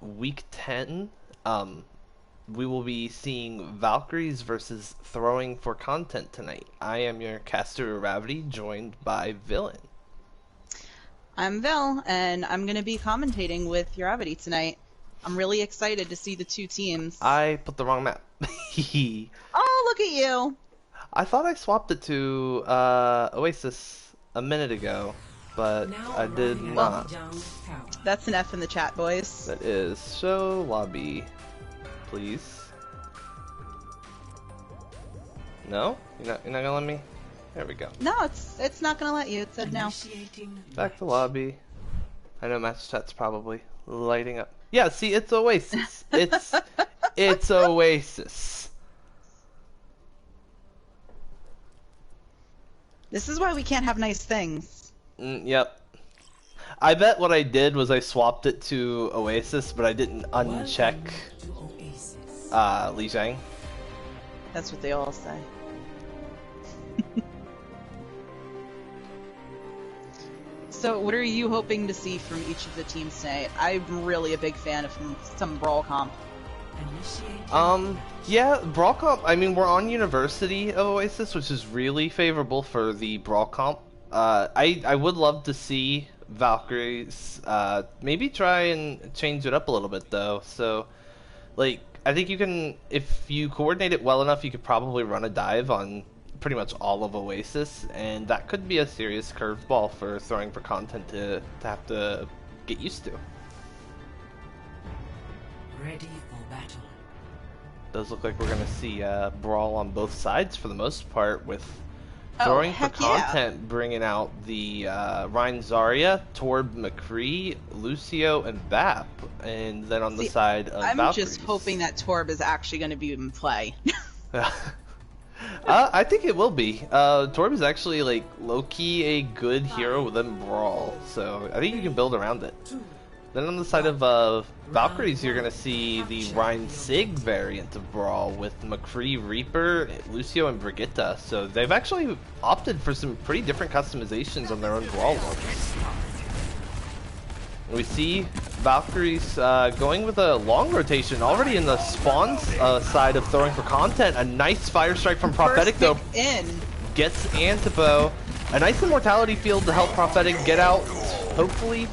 week 10. We will be seeing Valkyries versus Throwing for Content tonight. I am your caster Ravity, joined by Villain. I'm Vil, and I'm going to be commentating with Ravity tonight. I'm really excited to see the two teams. I put the wrong map. Oh, look at you! I thought I swapped it to Oasis a minute ago, but I did not. That's an F in the chat, boys. That is. Show lobby, please. No? You're not gonna let me? There we go. No, it's not gonna let you. It said no. Back to lobby. I know match chat's probably lighting up. Yeah, see, it's Oasis. It's Oasis. This is why we can't have nice things. Yep. I bet what I did was I swapped it to Oasis, but I didn't uncheck Li Zhang. That's what they all say. So, what are you hoping to see from each of the teams tonight? I'm really a big fan of some Brawl comp. Yeah, Brawl comp, I mean, we're on University of Oasis, which is really favorable for the Brawl comp. I would love to see Valkyries, maybe try and change it up a little bit, though. So, like, I think you can, if you coordinate it well enough, you could probably run a dive on pretty much all of Oasis, and that could be a serious curveball for Throwing for Content to have to get used to. Ready for battle. Does look like we're gonna see brawl on both sides for the most part, with Throwing for Content bringing out the Rein Zarya, Torb McCree, Lucio, and Bap, and then on the side of I'm Valkyries. just hoping that Torb is actually going to be in play. I think it will be. Torb is actually like low-key a good hero within Brawl, so I think you can build around it. Then on the side of Valkyries, you're gonna see the Rein Sig variant of Brawl with McCree, Reaper, Lucio, and Brigitte. So they've actually opted for some pretty different customizations on their own Brawl looks. We see Valkyries going with a long rotation already in the spawn side of Throwing for Content. A nice fire strike from Prophetic though. Gets Antipo. A nice immortality field to help Prophetic get out, hopefully.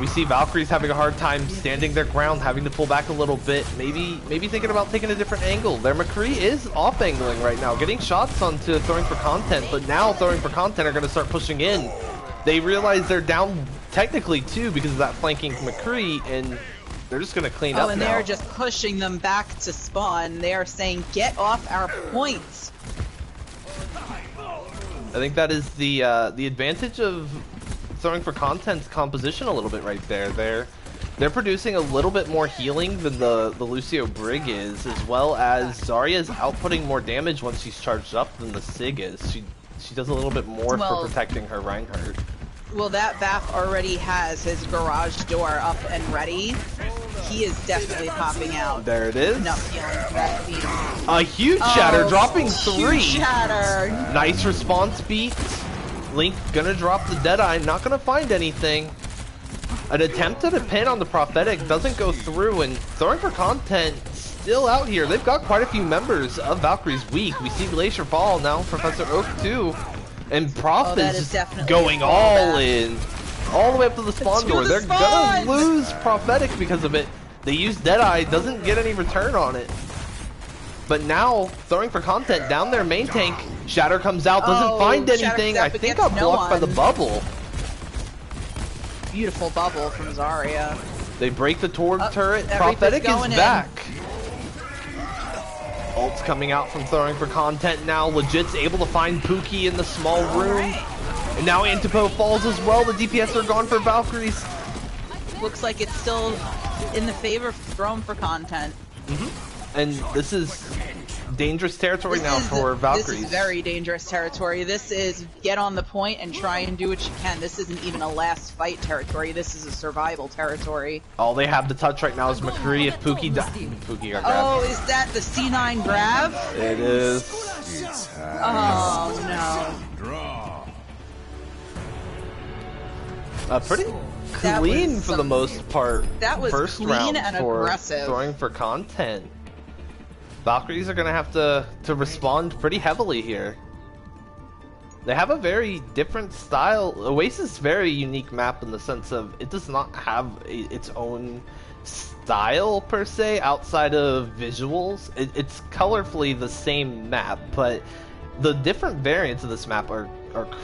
We see Valkyries having a hard time standing their ground, having to pull back a little bit, maybe thinking about taking a different angle. Their McCree is off-angling right now, getting shots onto Throwing for Content, but now Throwing for Content are going to start pushing in. They realize they're down technically too because of that flanking McCree, and they're just going to clean up now. Oh, and they're just pushing them back to spawn. They are saying, get off our points. I think that is the advantage of Throwing for Content's composition a little bit right there. They're producing a little bit more healing than the Lucio Brig is, as well as Zarya is outputting more damage once she's charged up than the Sig is. She does a little bit more for protecting her Reinhardt. Well, that Bap already has his garage door up and ready. He is definitely popping out. There it is. Enough healing for that team. A huge shatter, dropping 3. Huge shatter. Nice response beat. Link gonna drop the Deadeye, not gonna find anything. An attempt at a pin on the Prophetic doesn't go through, and Throwing for Content still out here. They've got quite a few members of Valkyries weak. We see Glacier fall now, Professor Oak too, and Prof is just going all in, all the way up to the spawn door. They're gonna lose Prophetic because of it. They use Deadeye, doesn't get any return on it. But now, Throwing for Content down their main tank. Shatter comes out, doesn't find anything. I think got blocked by the bubble. Beautiful bubble from Zarya. They break the Torb turret. Prophetic is back. Ult's coming out from Throwing for Content now. Legit's able to find Pookie in the small room. And now Antipo falls as well. The DPS are gone for Valkyries. Looks like it's still in the favor of Throwing for Content. And this is dangerous territory for Valkyries. This is very dangerous territory. This is get on the point and try and do what you can. This isn't even a last fight territory. This is a survival territory. All they have to touch right now is McCree. If Pookie dies, Pookie got grabbed. Oh, is that the C9 grab? It is. Oh no. Pretty clean for the most part. That was first clean round and for aggressive. throwing for content. Valkyries are gonna have to respond pretty heavily here. They have a very different style. Oasis is a very unique map in the sense of it does not have its own style per se outside of visuals. It's colorfully the same map, but the different variants of this map are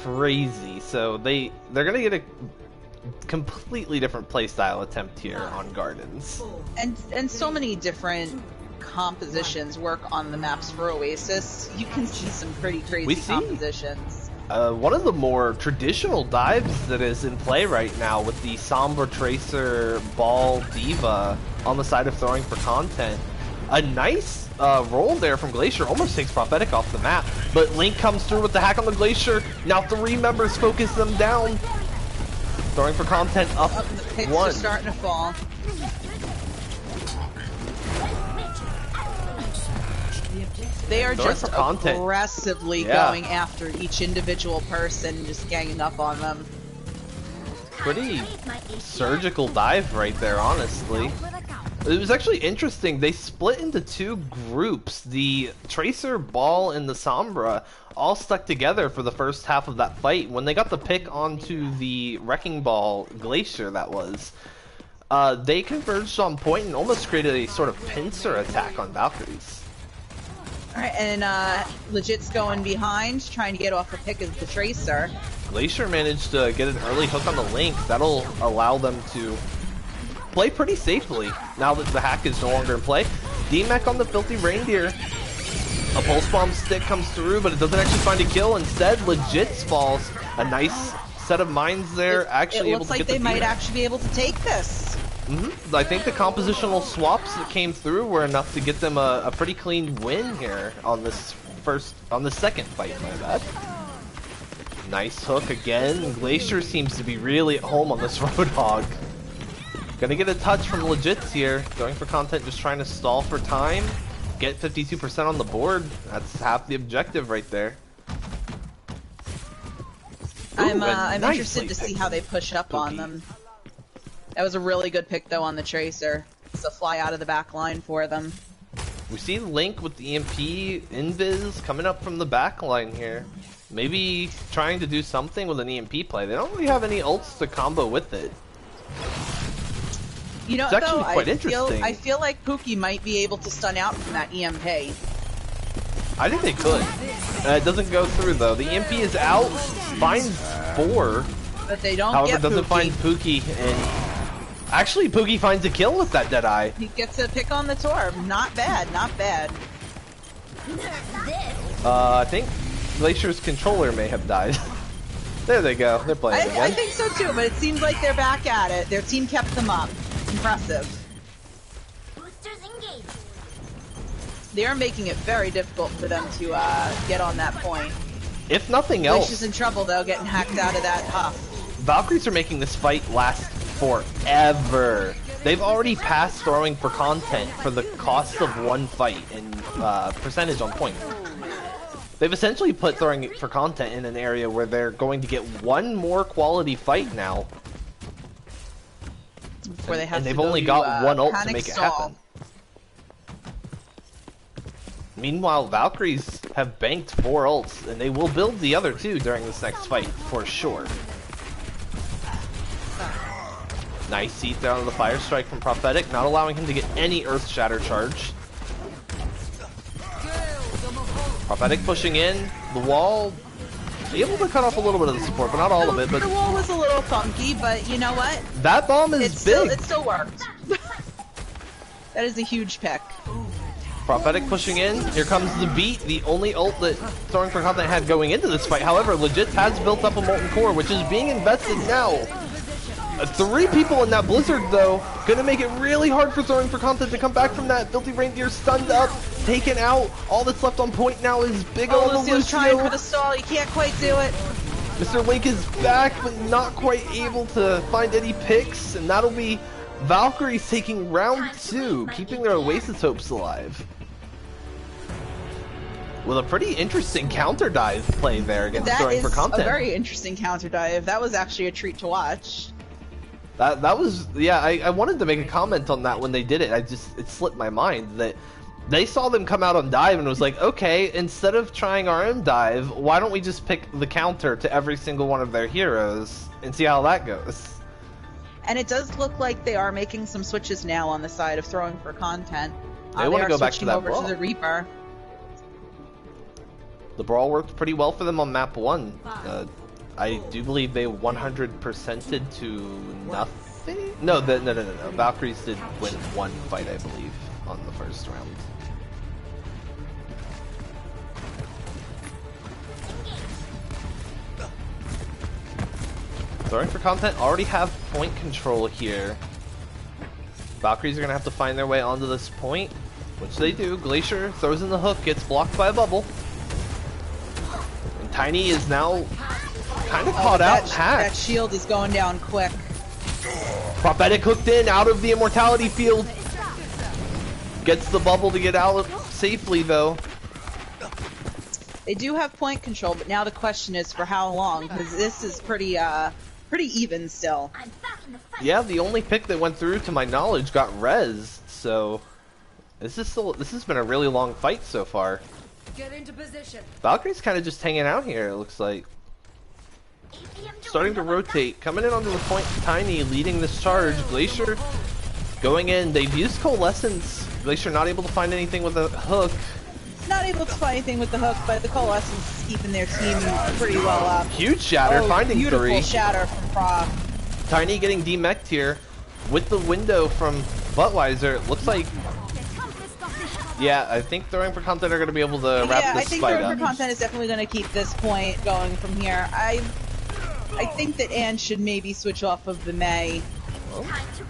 crazy. So they're gonna get a completely different playstyle attempt here on Gardens. And so many different compositions work on the maps for Oasis. You can see some pretty crazy compositions. One of the more traditional dives that is in play right now with the Sombra Tracer Ball Diva on the side of throwing for content. A nice roll there from Glacier, almost takes Prophetic off the map, but Link comes through with the hack on the Glacier. Now 3 members focus them down. Throwing for content up The picks 1. are starting to fall. They are just aggressively going after each individual person, just ganging up on them. Pretty surgical dive right there, honestly. It was actually interesting. They split into 2 groups. The Tracer Ball and the Sombra all stuck together for the first half of that fight. When they got the pick onto the Wrecking Ball Glacier, that was, they converged on point and almost created a sort of pincer attack on Valkyries. Alright, and Legit's going behind, trying to get off the pick of the Tracer. Glacier managed to get an early hook on the Link. That'll allow them to play pretty safely now that the hack is no longer in play. D-Mech on the Filthy Reindeer. A Pulse Bomb stick comes through, but it doesn't actually find a kill. Instead, Legit's falls. A nice set of mines there. It looks like they might actually be able to take this. I think the compositional swaps that came through were enough to get them a pretty clean win here on this second fight, my bad. Nice hook again. Glacier seems to be really at home on this Roadhog. Gonna get a touch from Legits here. Going for content, just trying to stall for time. Get 52% on the board. That's half the objective right there. I'm interested to see how they push up on them. That was a really good pick, though, on the Tracer. It's a fly out of the back line for them. We see Link with the EMP Invis coming up from the back line here. Maybe trying to do something with an EMP play. They don't really have any ults to combo with it. You know, it's actually though, quite interesting. I feel like Pookie might be able to stun out from that EMP. I think they could. It doesn't go through, though. The EMP is out, finds 4. But they don't However, get doesn't Pookie. find Pookie, and actually Pookie finds a kill with that Deadeye. He gets a pick on the Torb. Not bad, not bad. I think Glacier's controller may have died. There they go. They're playing again. I think so too, but it seems like they're back at it. Their team kept them up. Impressive. They are making it very difficult for them to get on that point. If nothing else, Glacier's in trouble though, getting hacked out of that huff. Valkyries are making this fight last forever. They've already passed throwing for content for the cost of 1 fight in percentage on point. They've essentially put throwing for content in an area where they're going to get 1 more quality fight now. Where they have and they've to only go got 1 ult to make it stall. happen. Meanwhile, Valkyries have banked 4 ults, and they will build the other 2 during this next fight, for sure. Nice seat there on the Fire Strike from Prophetic, not allowing him to get any Earth Shatter charge. Prophetic pushing in, the wall, able to cut off a little bit of the support, but not all of it. But the wall was a little funky, but you know what? That bomb is big. It still worked. That is a huge pick. Prophetic pushing in. Here comes the beat, the only ult that Throwing for Content had going into this fight. However, Legit has built up a Molten Core, which is being invested now. 3 people in that Blizzard, though, gonna make it really hard for Throwing for Content to come back from that. Filthy Reindeer stunned up, taken out. All that's left on point now is Big O the Lucio's trying for the stall. He can't quite do it. Mr. Link is back, but not quite able to find any picks, and that'll be Valkyries taking round 2, keeping their Oasis hopes alive. With a pretty interesting counter dive play there against Throwing for Content. That is a very interesting counter dive. That was actually a treat to watch. That was, yeah, I wanted to make a comment on that when they did it. It slipped my mind that they saw them come out on dive and was like, okay, instead of trying our own dive, why don't we just pick the counter to every single one of their heroes and see how that goes? And it does look like they are making some switches now on the side of throwing for content. They want to go back to that over brawl. to the Reaper. The brawl worked pretty well for them on map 1. I do believe they 100%ed to nothing? No. Valkyries did win one fight, I believe, on the first round. Throwing for content already have point control here. Valkyries are going to have to find their way onto this point, which they do. Glacier throws in the hook, gets blocked by a bubble. And Tiny is now kind of caught out and hacked. That shield is going down quick. Prophetic hooked in, out of the immortality field. Gets the bubble to get out safely, though. They do have point control, but now the question is for how long, because this is pretty even still. Yeah, the only pick that went through, to my knowledge, got rezzed, so this has been a really long fight so far. Get into position. Valkyrie's kind of just hanging out here, it looks like. Starting to rotate, coming in onto the point, Tiny leading this charge. Glacier going in, they've used Coalescence. Glacier not able to find anything with a hook. Not able to find anything with the hook, but the Coalescence is keeping their team pretty well up. Huge shatter, finding beautiful 3. Shatter from Prof. Tiny getting demeched here with the window from Buttweiser. It looks like, yeah, I think throwing for content are going to be able to wrap this fight up. Yeah, I think throwing for content is definitely going to keep this point going from here. I think that Ann should maybe switch off of the May.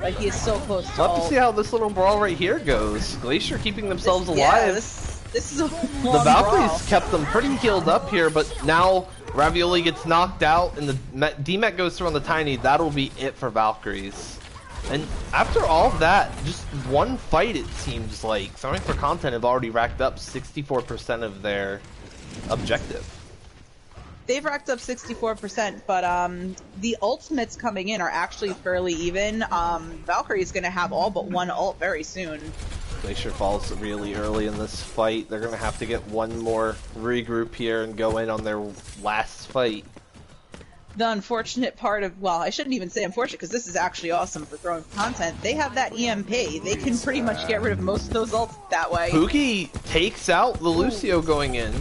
Like, he is so close to Love to see how this little brawl right here goes. Glacier keeping themselves alive. Yeah, this is a long The Valkyries brawl. kept them pretty healed up here, but now Ravioli gets knocked out and the DMEC goes through on the Tiny. That'll be it for Valkyries. And after all of that, just one fight, it seems like throwing for content have already racked up 64% of their objective. They've racked up 64%, but the ultimates coming in are actually fairly even. Valkyrie is going to have all but one ult very soon. Glacier falls really early in this fight. They're going to have to get one more regroup here and go in on their last fight. The unfortunate part of, well, I shouldn't even say unfortunate because this is actually awesome for throwing content. They have that EMP. They can pretty much get rid of most of those ults that way. Pookie takes out the Lucio going in.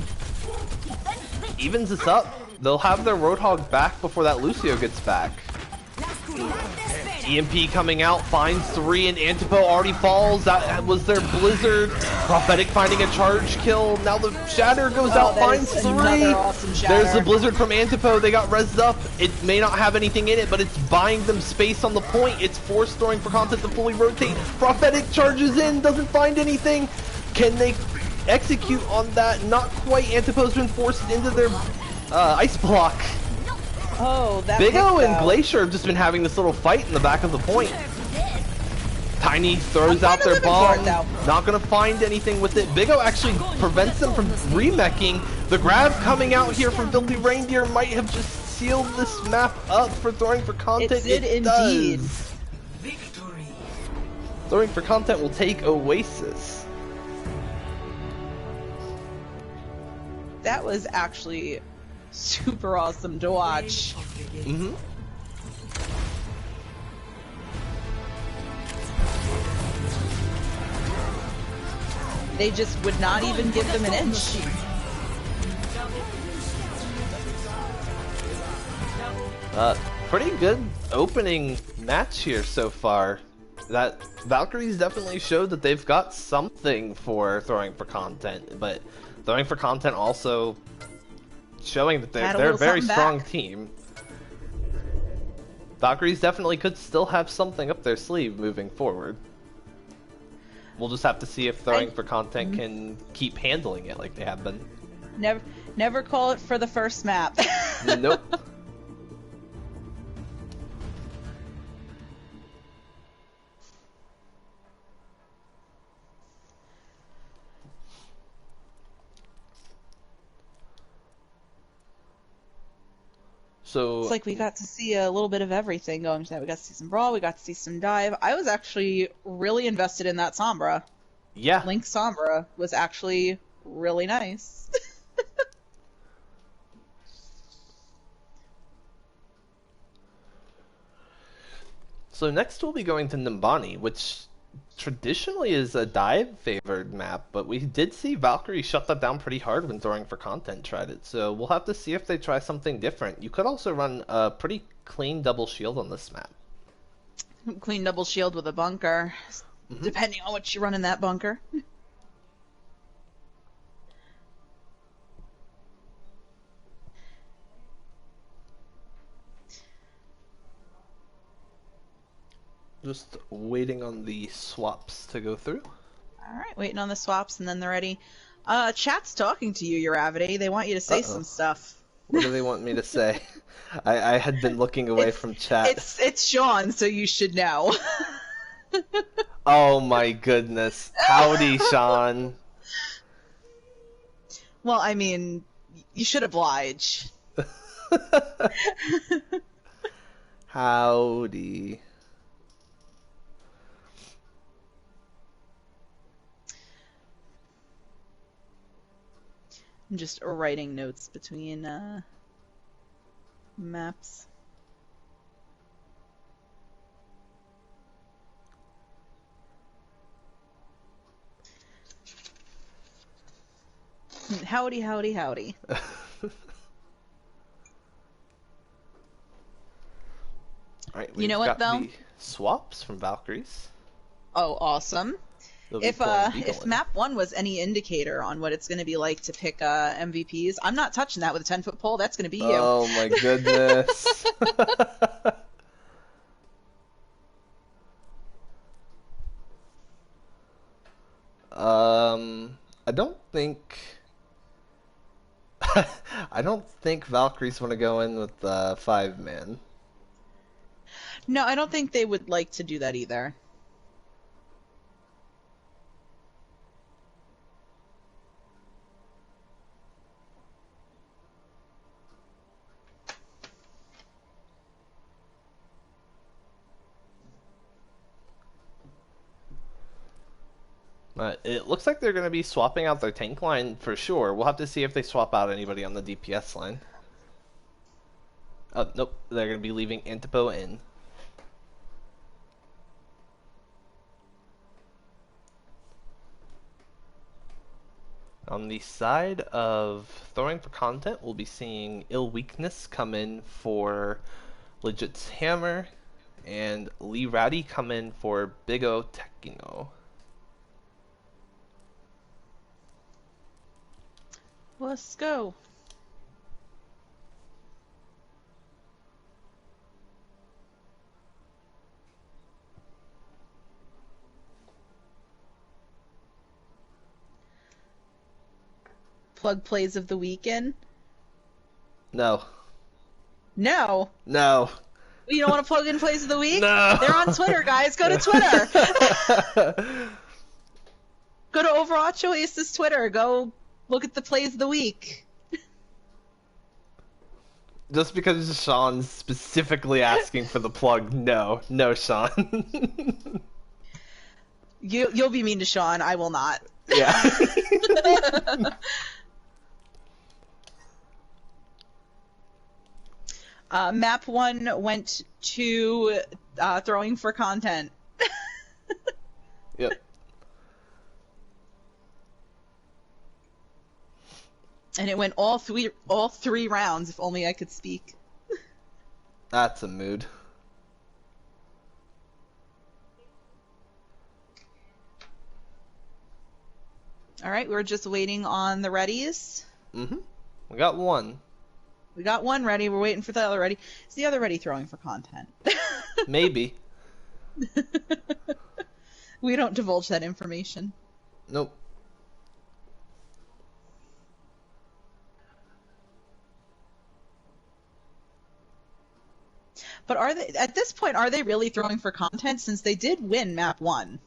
Evens this up. They'll have their Roadhog back before that Lucio gets back. EMP coming out, finds 3, and Antipo already falls. That was their Blizzard. Prophetic finding a charge kill. Now the Shatter goes out, finds 3. Awesome There's the Blizzard from Antipo. They got rezzed up. It may not have anything in it, but it's buying them space on the point. It's forced throwing for content to fully rotate. Prophetic charges in, doesn't find anything. Can they execute on that? Not quite. Antipo's been forced into their ice block. Oh, that Big O and Glacier have just been having this little fight in the back of the point. Tiny throws out their bomb. Not gonna find anything with it. Big O actually prevents them from remeching. The grab coming out here from Filthy Reindeer might have just sealed this map up for throwing for content. It did indeed. Does. Throwing for content will take Oasis. That was actually super awesome to watch. Mm-hmm. They just would not even give them an inch. Pretty good opening match here so far. That Valkyries definitely showed that they've got something for throwing for content, but throwing for content also showing that they're a very strong team. Valkyries definitely could still have something up their sleeve moving forward. We'll just have to see if throwing for content can keep handling it like they have been. Never call it for the first map. Nope. So it's like we got to see a little bit of everything going tonight. We got to see some brawl, we got to see some dive. I was actually really invested in that Sombra. yeah. Link Sombra was actually really nice. So next we'll be going to Nimbani, which traditionally is a dive favored map, but we did see Valkyrie shut that down pretty hard when Throwing for Content tried it, so we'll have to see if they try something different. You could also run a pretty clean double shield on this map. Clean double shield with a bunker, depending on what you run in that bunker. Just waiting on the swaps to go through. Alright, waiting on the swaps and then they're ready. Chat's talking to you, Uravity. They want you to say some stuff. What do they want me to say? I had been looking away from chat. It's Sean, so you should know. Oh my goodness. Howdy, Sean. Well, I mean, you should oblige. Howdy. I'm just writing notes between maps. Howdy, howdy, howdy. Alright, You know what, though? The swaps from Valkyries. Oh, awesome. They'll be If pulling Beagle in. map 1 was any indicator on what it's going to be like to pick MVPs, I'm not touching that with a 10-foot pole. That's going to be you. Oh my goodness. I don't think I don't think Valkyries want to go in with 5-man. No, I don't think they would like to do that either. It looks like they're going to be swapping out their tank line for sure. We'll have to see if they swap out anybody on the DPS line. Oh, nope. They're going to be leaving Antipo in. On the side of Throwing for Content, we'll be seeing Ill Weakness come in for Legit's Hammer, and Lee Ratty come in for Big O Tekino. Let's go. Plug plays of the weekend? No. No. No. You don't want to plug in plays of the week? No. They're on Twitter, guys. Go to Twitter. Go to Overwatch Oasis Twitter. Go look at the plays of the week. Just because Sean's specifically asking for the plug, no. No, Sean. You'll be mean to Sean. I will not. Yeah. Map 1 went to Throwing for Content. Yep. And it went all three rounds, if only I could speak. That's a mood. Alright, we're just waiting on the readies. Mm-hmm. We got one. We got one ready, we're waiting for the other ready. Is the other ready Throwing for Content? Maybe. We don't divulge that information. Nope. But are they, at this point, are they really Throwing for Content, since they did win Map 1?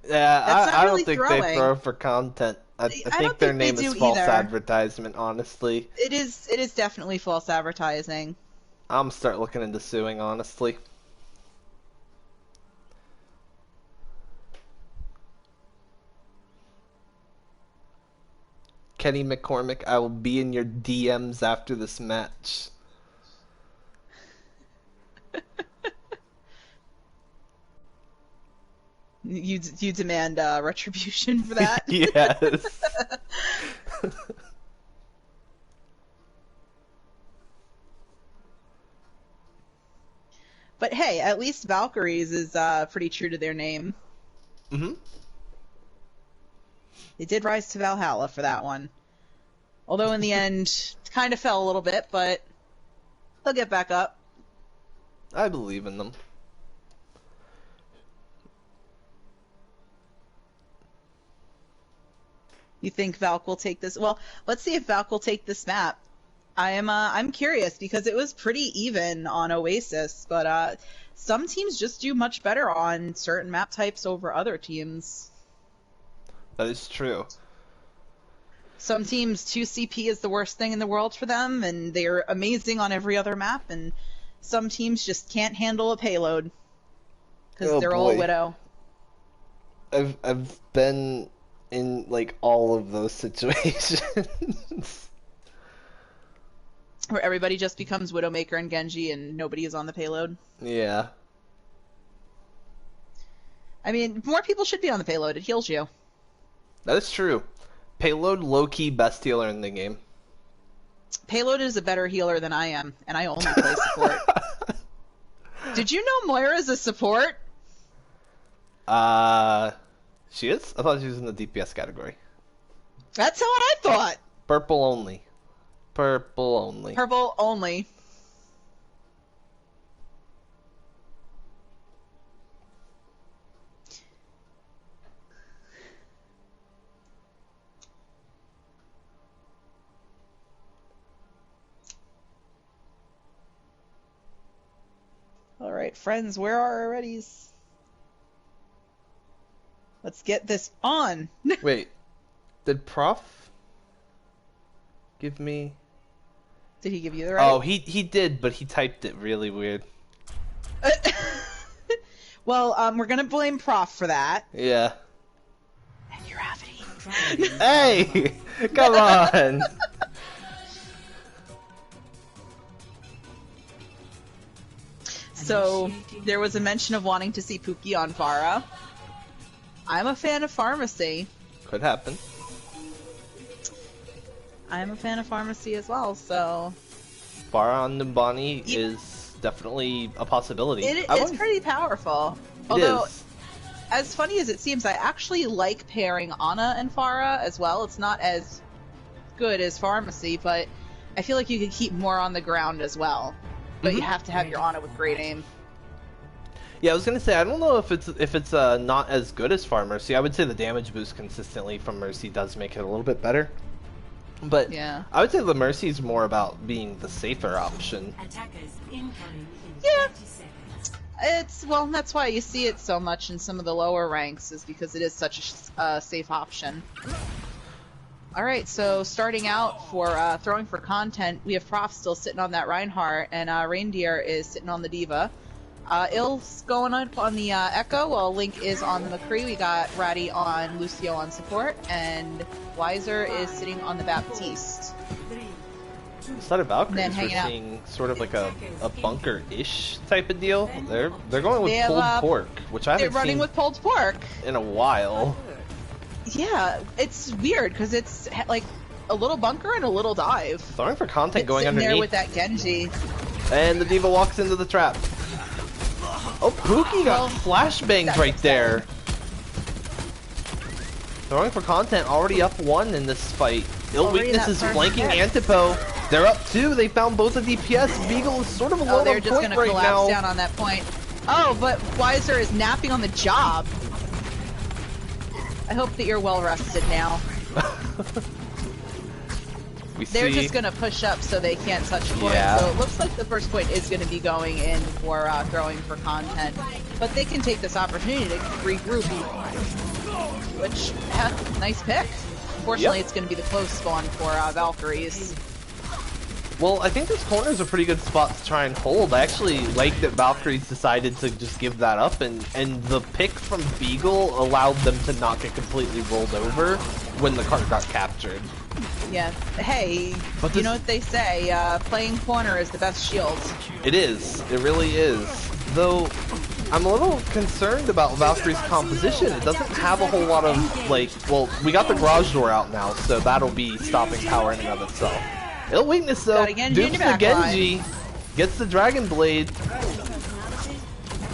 Yeah, I really don't think throwing. they throw for content. I think don't their think they name is do false either. advertisement, honestly. It is definitely false advertising. I'm start looking into suing, honestly. Kenny McCormick, I will be in your DMs after this match. You demand retribution for that? Yes. But hey, at least Valkyries is pretty true to their name. Mm-hmm. They did rise to Valhalla for that one. Although in the end, kind of fell a little bit, but they'll get back up. I believe in them. You think Valk will take this? Well, let's see if Valk will take this map. I'm curious because it was pretty even on Oasis, but some teams just do much better on certain map types over other teams. That is true. Some teams 2 CP is the worst thing in the world for them, and they're amazing on every other map, and some teams just can't handle a payload because they're all Widow. I've been in like all of those situations. Where everybody just becomes Widowmaker and Genji and nobody is on the payload. Yeah. I mean, more people should be on the payload. It heals you. That is true. Payload, low-key, best healer in the game. Payload is a better healer than I am, and I only play support. Did you know Moira's a support? She is? I thought she was in the DPS category. That's how I thought. Purple only. Purple only. Purple only. Alright, friends, where are our readies? Let's get this on! Wait, did Prof give me... Did he give you the right? Oh, he did, but he typed it really weird. Well, we're gonna blame Prof for that. Yeah. And you're Rhapsody. Hey! Come on! So, there was a mention of wanting to see Pookie on Pharah. I'm a fan of Pharmacy. Could happen. I'm a fan of Pharmacy as well, so... Pharah on Numbani is definitely a possibility. It's pretty powerful. Although, as funny as it seems, I actually like pairing Ana and Pharah as well. It's not as good as Pharmacy, but I feel like you could keep more on the ground as well. But you have to have your Ana with great aim. Yeah, I was gonna say I don't know if it's not as good as Mercy. I would say the damage boost consistently from Mercy does make it a little bit better. But yeah, I would say the Mercy is more about being the safer option. Yeah, well, that's why you see it so much in some of the lower ranks, is because it is such a safe option. Alright, so starting out for throwing for content, we have Prof still sitting on that Reinhardt, and Reindeer is sitting on the Diva. Ill's going up on the Echo, while Link is on the McCree. We got Ratty on Lucio on support, and Weiser is sitting on the Baptiste. Instead of Valkyries, we're seeing sort of like a bunker-ish type of deal. They're going with pulled pork, which I haven't They're running seen with pulled pork in a while. Yeah, it's weird because it's like a little bunker and a little dive. Throwing for content it's going underneath. there with that Genji. And the Diva walks into the trap. Oh, Pookie got flashbanged right there. Throwing for content, already up 1 in this fight. Ill Weakness is flanking Antipo. They're up 2. They found both the DPS. Beagle is sort of alone on point right now. They're just going to collapse down on that point. Oh, but Weiser is napping on the job. I hope that you're well rested now. They're just going to push up so they can't touch point. Yeah. So it looks like the first point is going to be going in for throwing for content. But they can take this opportunity to regroup. Which, nice pick. Unfortunately, it's going to be the close spawn for Valkyries. Well, I think this corner is a pretty good spot to try and hold. I actually like that Valkyries decided to just give that up, and the pick from Beagle allowed them to not get completely rolled over when the cart got captured. Yeah. Hey, But you know what they say, playing corner is the best shield. It is. It really is. Though, I'm a little concerned about Valkyrie's composition. It doesn't have a whole lot of, like, well, we got the garage door out now, so that'll be stopping power in and of itself. Ill weakness though, dupes the Genji, gets the Dragon Blade.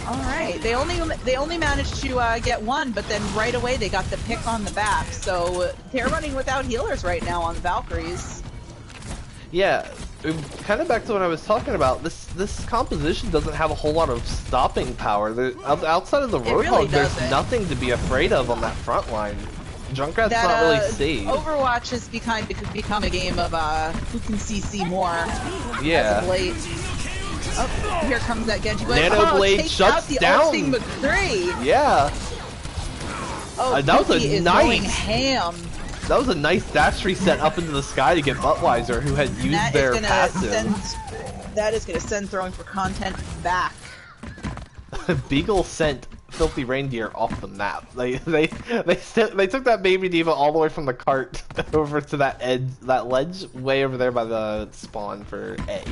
Alright, they only managed to get one, but then right away they got the pick on the back, so they're running without healers right now on the Valkyries. Yeah, kind of back to what I was talking about, this composition doesn't have a whole lot of stopping power. Outside of the Roadhog, really there's nothing to be afraid of on that front line. Junkrat's not really safe. Overwatch has become a game of who can CC more. Yeah. As of late. Oh, here comes that Genji Blade. Nano Blade shuts down. McCree. Yeah. Oh, that was a nice going ham. That was a nice dash reset up into the sky to get Buttweiser, who had used their passive. That is going to send throwing for content back. Beagle sent Filthy Reindeer off the map. They took that baby diva all the way from the cart over to that ledge way over there by the spawn for A.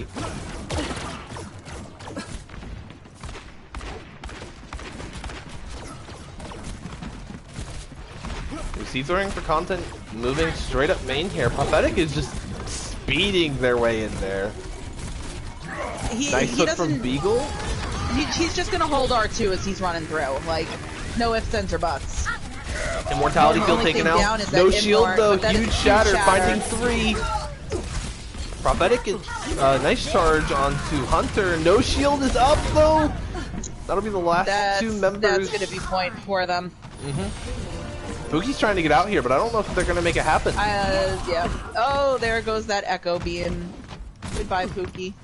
We see throwing for content moving straight up main here. Prophetic is just speeding their way in there. Nice hook from Beagle. He's just gonna hold R2 as he's running through. Like, no ifs, ands, or buts. Immortality field taken out. No shield though. Huge shatter. Finding 3. Prophetic is nice charge onto Hunter. No shield is up though. That'll be the last 2 members. That's gonna be point for them. Pookie's trying to get out here, but I don't know if they're gonna make it happen. Yeah. Oh, there goes that Echo beam. Goodbye, Pookie.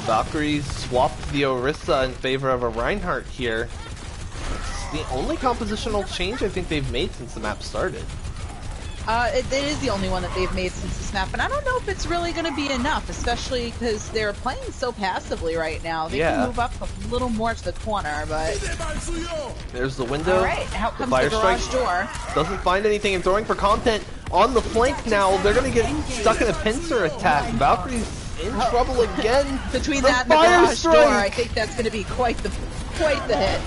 Valkyries swapped the Orisa in favor of a Reinhardt here. It's the only compositional change I think they've made since the map started. It is the only one that they've made since this map, and I don't know if it's really going to be enough, especially because they're playing so passively right now. They can move up a little more to the corner, but... There's the window. Alright, out comes the garage door. Doesn't find anything and throwing for content on the flank now. They're going to get stuck in a pincer attack. Valkyrie's in trouble again. Between that and the garage door, I think that's going to be quite the hit.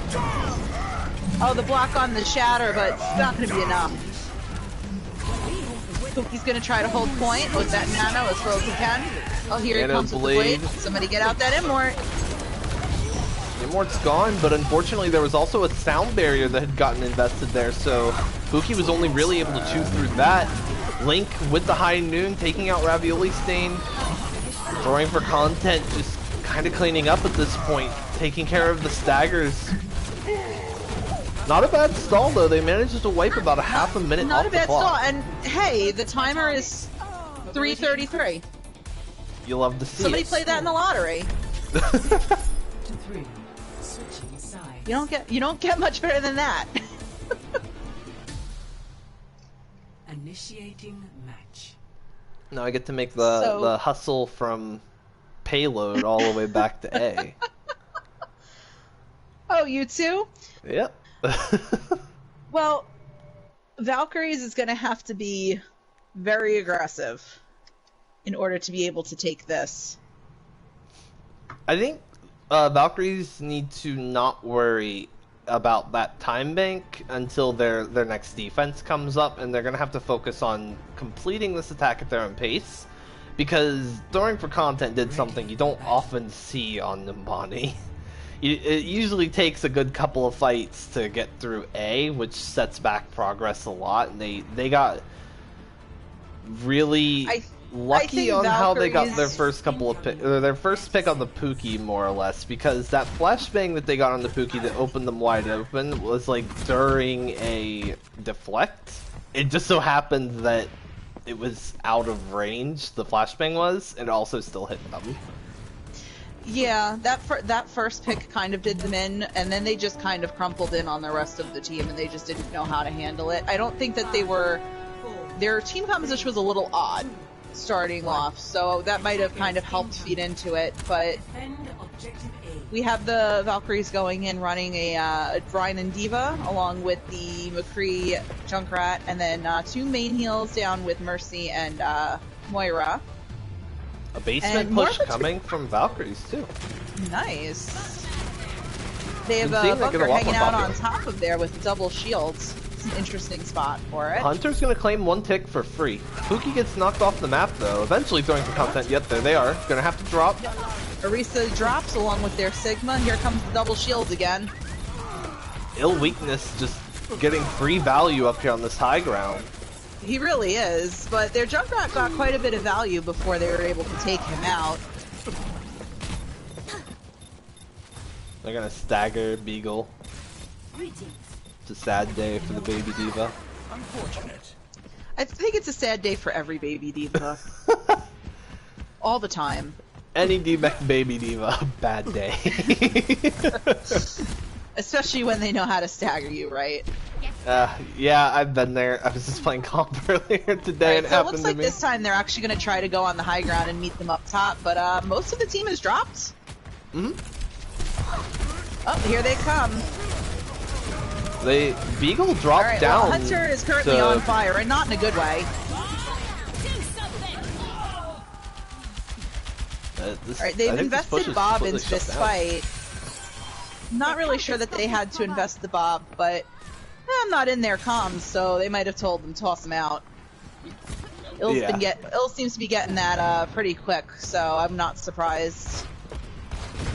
Oh, the block on the shatter, but it's not going to be enough. Pookie's going to try to hold point with that nano as well as he can. Oh, here he comes with the blade. Somebody get out that Immort. Immort's gone, but unfortunately there was also a sound barrier that had gotten invested there, so Pookie was only really able to chew through that. Link with the high noon, taking out Ravioli Stain. Throwing for content, just kind of cleaning up at this point, taking care of the staggers. Not a bad stall though, they managed to wipe about a half a minute off the clock. Not a bad stall, and hey, the timer is 3:33. You'll love to see Somebody play that in the lottery. You don't get much better than that. Initiating match. Now I get to make the hustle from payload all the way back to A. Oh, you too? Yep. Well, Valkyries is going to have to be very aggressive in order to be able to take this. I think Valkyries need to not worry about that time bank until their next defense comes up, and they're going to have to focus on completing this attack at their own pace, because throwing for content did something you don't often see on Nimbani. It usually takes a good couple of fights to get through A, which sets back progress a lot, and they got really lucky on how they got their first couple of their first pick on the Pookie, more or less, because that flashbang that they got on the Pookie that opened them wide open was like during a deflect. It just so happened that it was out of range, the flashbang was, and it also still hit them. Yeah, that first pick kind of did them in, and then they just kind of crumpled in on the rest of the team, and they just didn't know how to handle it. I don't think that their team composition was a little odd starting off, so that might have kind of helped feed into it, but we have the Valkyries going in running a Brine and Diva, along with the McCree Junkrat, and then 2 main heals down with Mercy and Moira. A basement push coming from Valkyries, too. Nice. They have a bunker hanging out on top of there with double shields. It's an interesting spot for it. Hunter's gonna claim 1 tick for free. Pookie gets knocked off the map, though. Eventually throwing for content. Yep, there they are. Gonna have to drop. Orisa drops along with their Sigma. Here comes the double shields again. Ill Weakness just getting free value up here on this high ground. He really is, but their Junkrat got quite a bit of value before they were able to take him out. They're gonna stagger Beagle. It's a sad day for the baby diva. Unfortunate. I think it's a sad day for every baby diva. All the time. Any baby diva, bad day. Especially when they know how to stagger you, right? Yeah, I've been there. I was just playing comp earlier today, and it happened looks like to me. this time they're actually going to try to go on the high ground and meet them up top, but most of the team has dropped. Oh, here they come. Beagle dropped down. Well, Hunter is currently on fire, and not in a good way. Alright, they've invested Bob into this fight. Not really sure that they had to invest the Bob, but I'm not in their comms, so they might have told them toss him out. Ill seems to be getting that pretty quick, so I'm not surprised.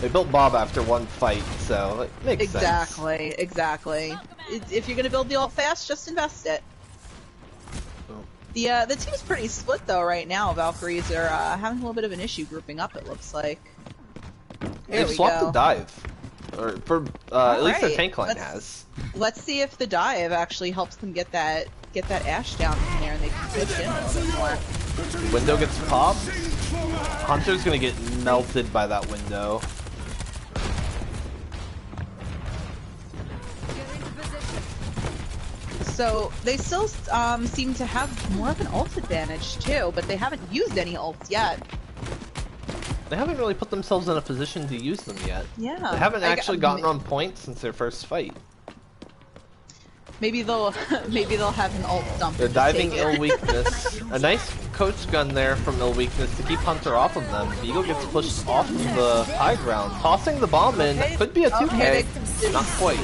They built Bob after 1 fight, so it makes sense. Exactly. If you're gonna build the ult fast, just invest it. The team's pretty split though right now. Valkyries are having a little bit of an issue grouping up, it looks like. They've swapped the dive. Or at least their tank line has. Let's see if the dive actually helps them get that Ashe down from there and they can switch in a little bit more. Window gets popped. Hunter's gonna get melted by that window. So they still seem to have more of an ult advantage too, but they haven't used any ults yet. They haven't really put themselves in a position to use them yet. Yeah. They haven't actually gotten on point since their first fight. Maybe they'll have an ult dump. They're diving Ill Weakness. A nice coach gun there from Ill Weakness to keep Hunter off of them. Beagle gets pushed off the high ground, tossing the bomb in. Could be a 2K. Not quite.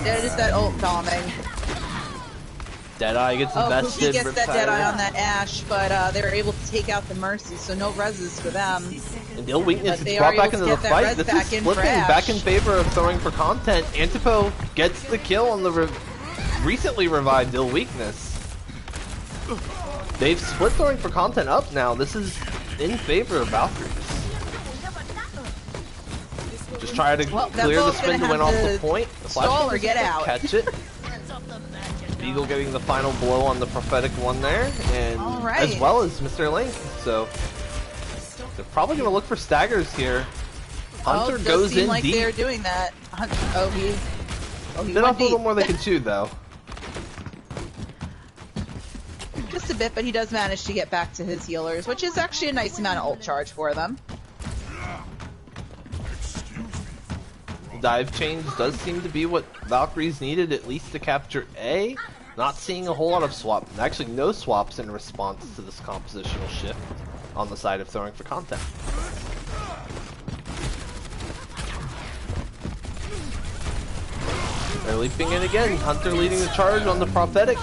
There it is, that ult bombing. Deadeye gets invested. Pookie gets that Deadeye on that Ashe, but they were able to take out the Mercy, so no reses for them. And Ill Weakness is brought back into the fight. This is flipping back in favor of throwing for content. Antipo gets the kill on the recently revived Ill Weakness. They've split throwing for content up now. This is in favor of Valkyries. Just try to clear the spin to win off the point. The stall or get out. Catch it. Beagle getting the final blow on the prophetic one there, and as well as Mr. Link. So they're probably going to look for staggers here. Hunter goes in deep. They're doing that. He bit off a little more than they can chew, though. Just a bit, but he does manage to get back to his healers, which is actually a nice amount of ult charge for them. Dive change does seem to be what Valkyries needed, at least to capture A. Not seeing a whole lot of swap, actually no swaps in response to this compositional shift on the side of throwing for content. They're leaping in again. Hunter leading the charge on the prophetic.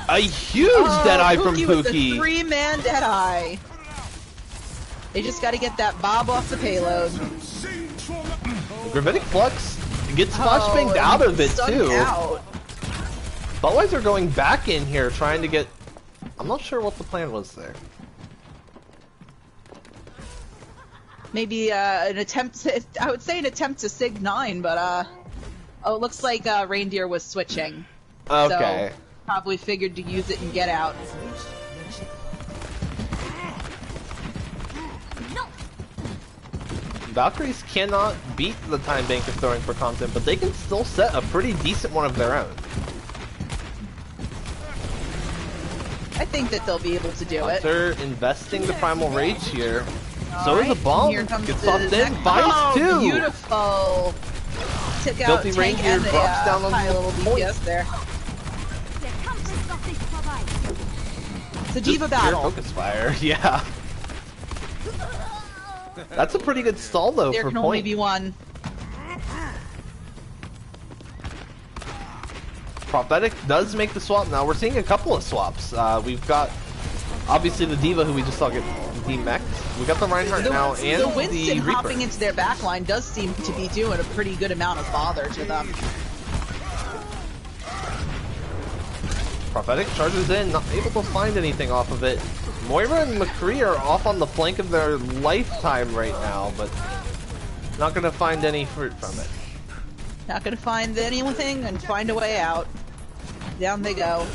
A huge Deadeye from Pookie. With a 3-man Deadeye. They just got to get that Bob off the payload. Gravitic Flux gets flashbanged out of it too. Budweiser going back in here trying to get... I'm not sure what the plan was there. Maybe an attempt to... I would say an attempt to Sig 9, but oh, it looks like Reindeer was switching. Okay. So probably figured to use it and get out. Valkyries cannot beat the time bank of throwing for content, but they can still set a pretty decent one of their own. I think that they'll be able to do it. They're investing the Primal Rage here. So Right, is a bomb. here comes Gets the off in. next- Finds two. Beautiful. Took out Filthy tank Reindeer and drops down on high the little point. DPS there. It's a diva battle. Focus fire, yeah. That's a pretty good stall though There for can only point. be one. Prophetic does make the swap now. We're seeing a couple of swaps. We've got obviously the Diva who we just saw get demeched. We got the Reinhardt now and the Winston Reaper. hopping into their backline does seem to be doing a pretty good amount of bother to them. Prophetic charges in, not able to find anything off of it. Moira and McCree are off on the flank of their lifetime right now, but not going to find any fruit from it. Not gonna find anything and find a way out. Down they go.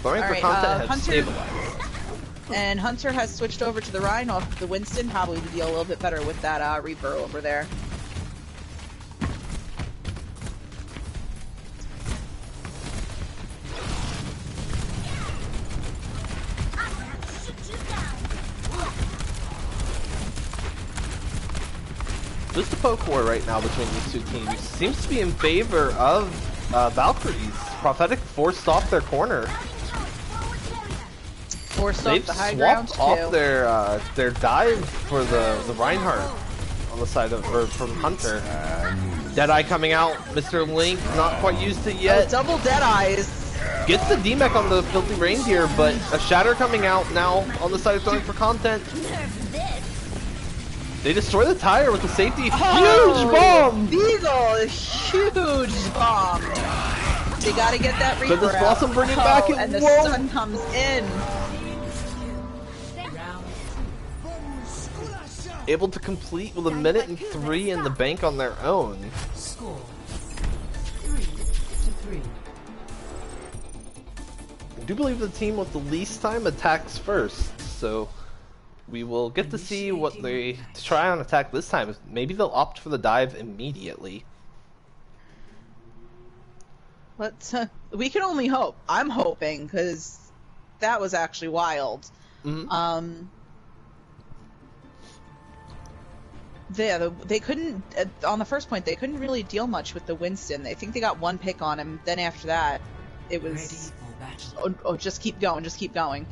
Throwing for Alright, content has Hunter- stabilized. And Hunter has switched over to the Rhine off the Winston, probably to deal a little bit better with that Reaper over there. Just a poke war right now between these two teams. Seems to be in favor of Valkyries. Prophetic forced off their corner. Forced They've off the high ground swapped too. off their dive for the Reinhardt on the side of from Hunter. Deadeye coming out. Mr. Link not quite used it Oh, yet. double dead eyes. Gets the DMEC on the Filthy Reindeer, but a Shatter coming out now on the side of throwing for content. They destroy the tire with the safety. Huge bomb! Beagle, huge bomb. They gotta get that Reaper But this Blossom out. bring it back and and the whoa. sun comes in. Able to complete with 1:03 in the bank on their own. Score 3-3. I do believe the team with the least time attacks first, so we will get to see what they try on attack this time. Maybe they'll opt for the dive immediately. Let's. We can only hope. I'm hoping because that was actually wild. Mm-hmm. They couldn't on the first point. They couldn't really deal much with the Winston. I think they got one pick on him. Then after that, it Ready was for battle. oh just keep going, just keep going.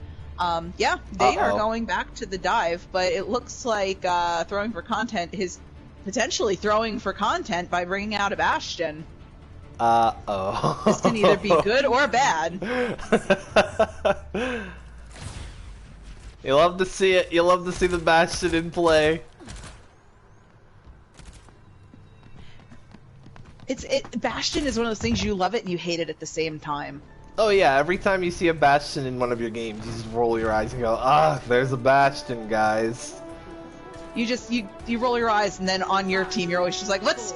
Yeah, they are Uh-oh. going back to the dive, but it looks like throwing for content is potentially throwing for content by bringing out a Bastion. Uh-oh. This can either be good or bad. You love to see it. You love to see the Bastion in play. Bastion is one of those things you love it and you hate it at the same time. Oh yeah, every time you see a Bastion in one of your games, you just roll your eyes and go, ah, there's a Bastion, guys. You just you roll your eyes and then on your team you're always just like, let's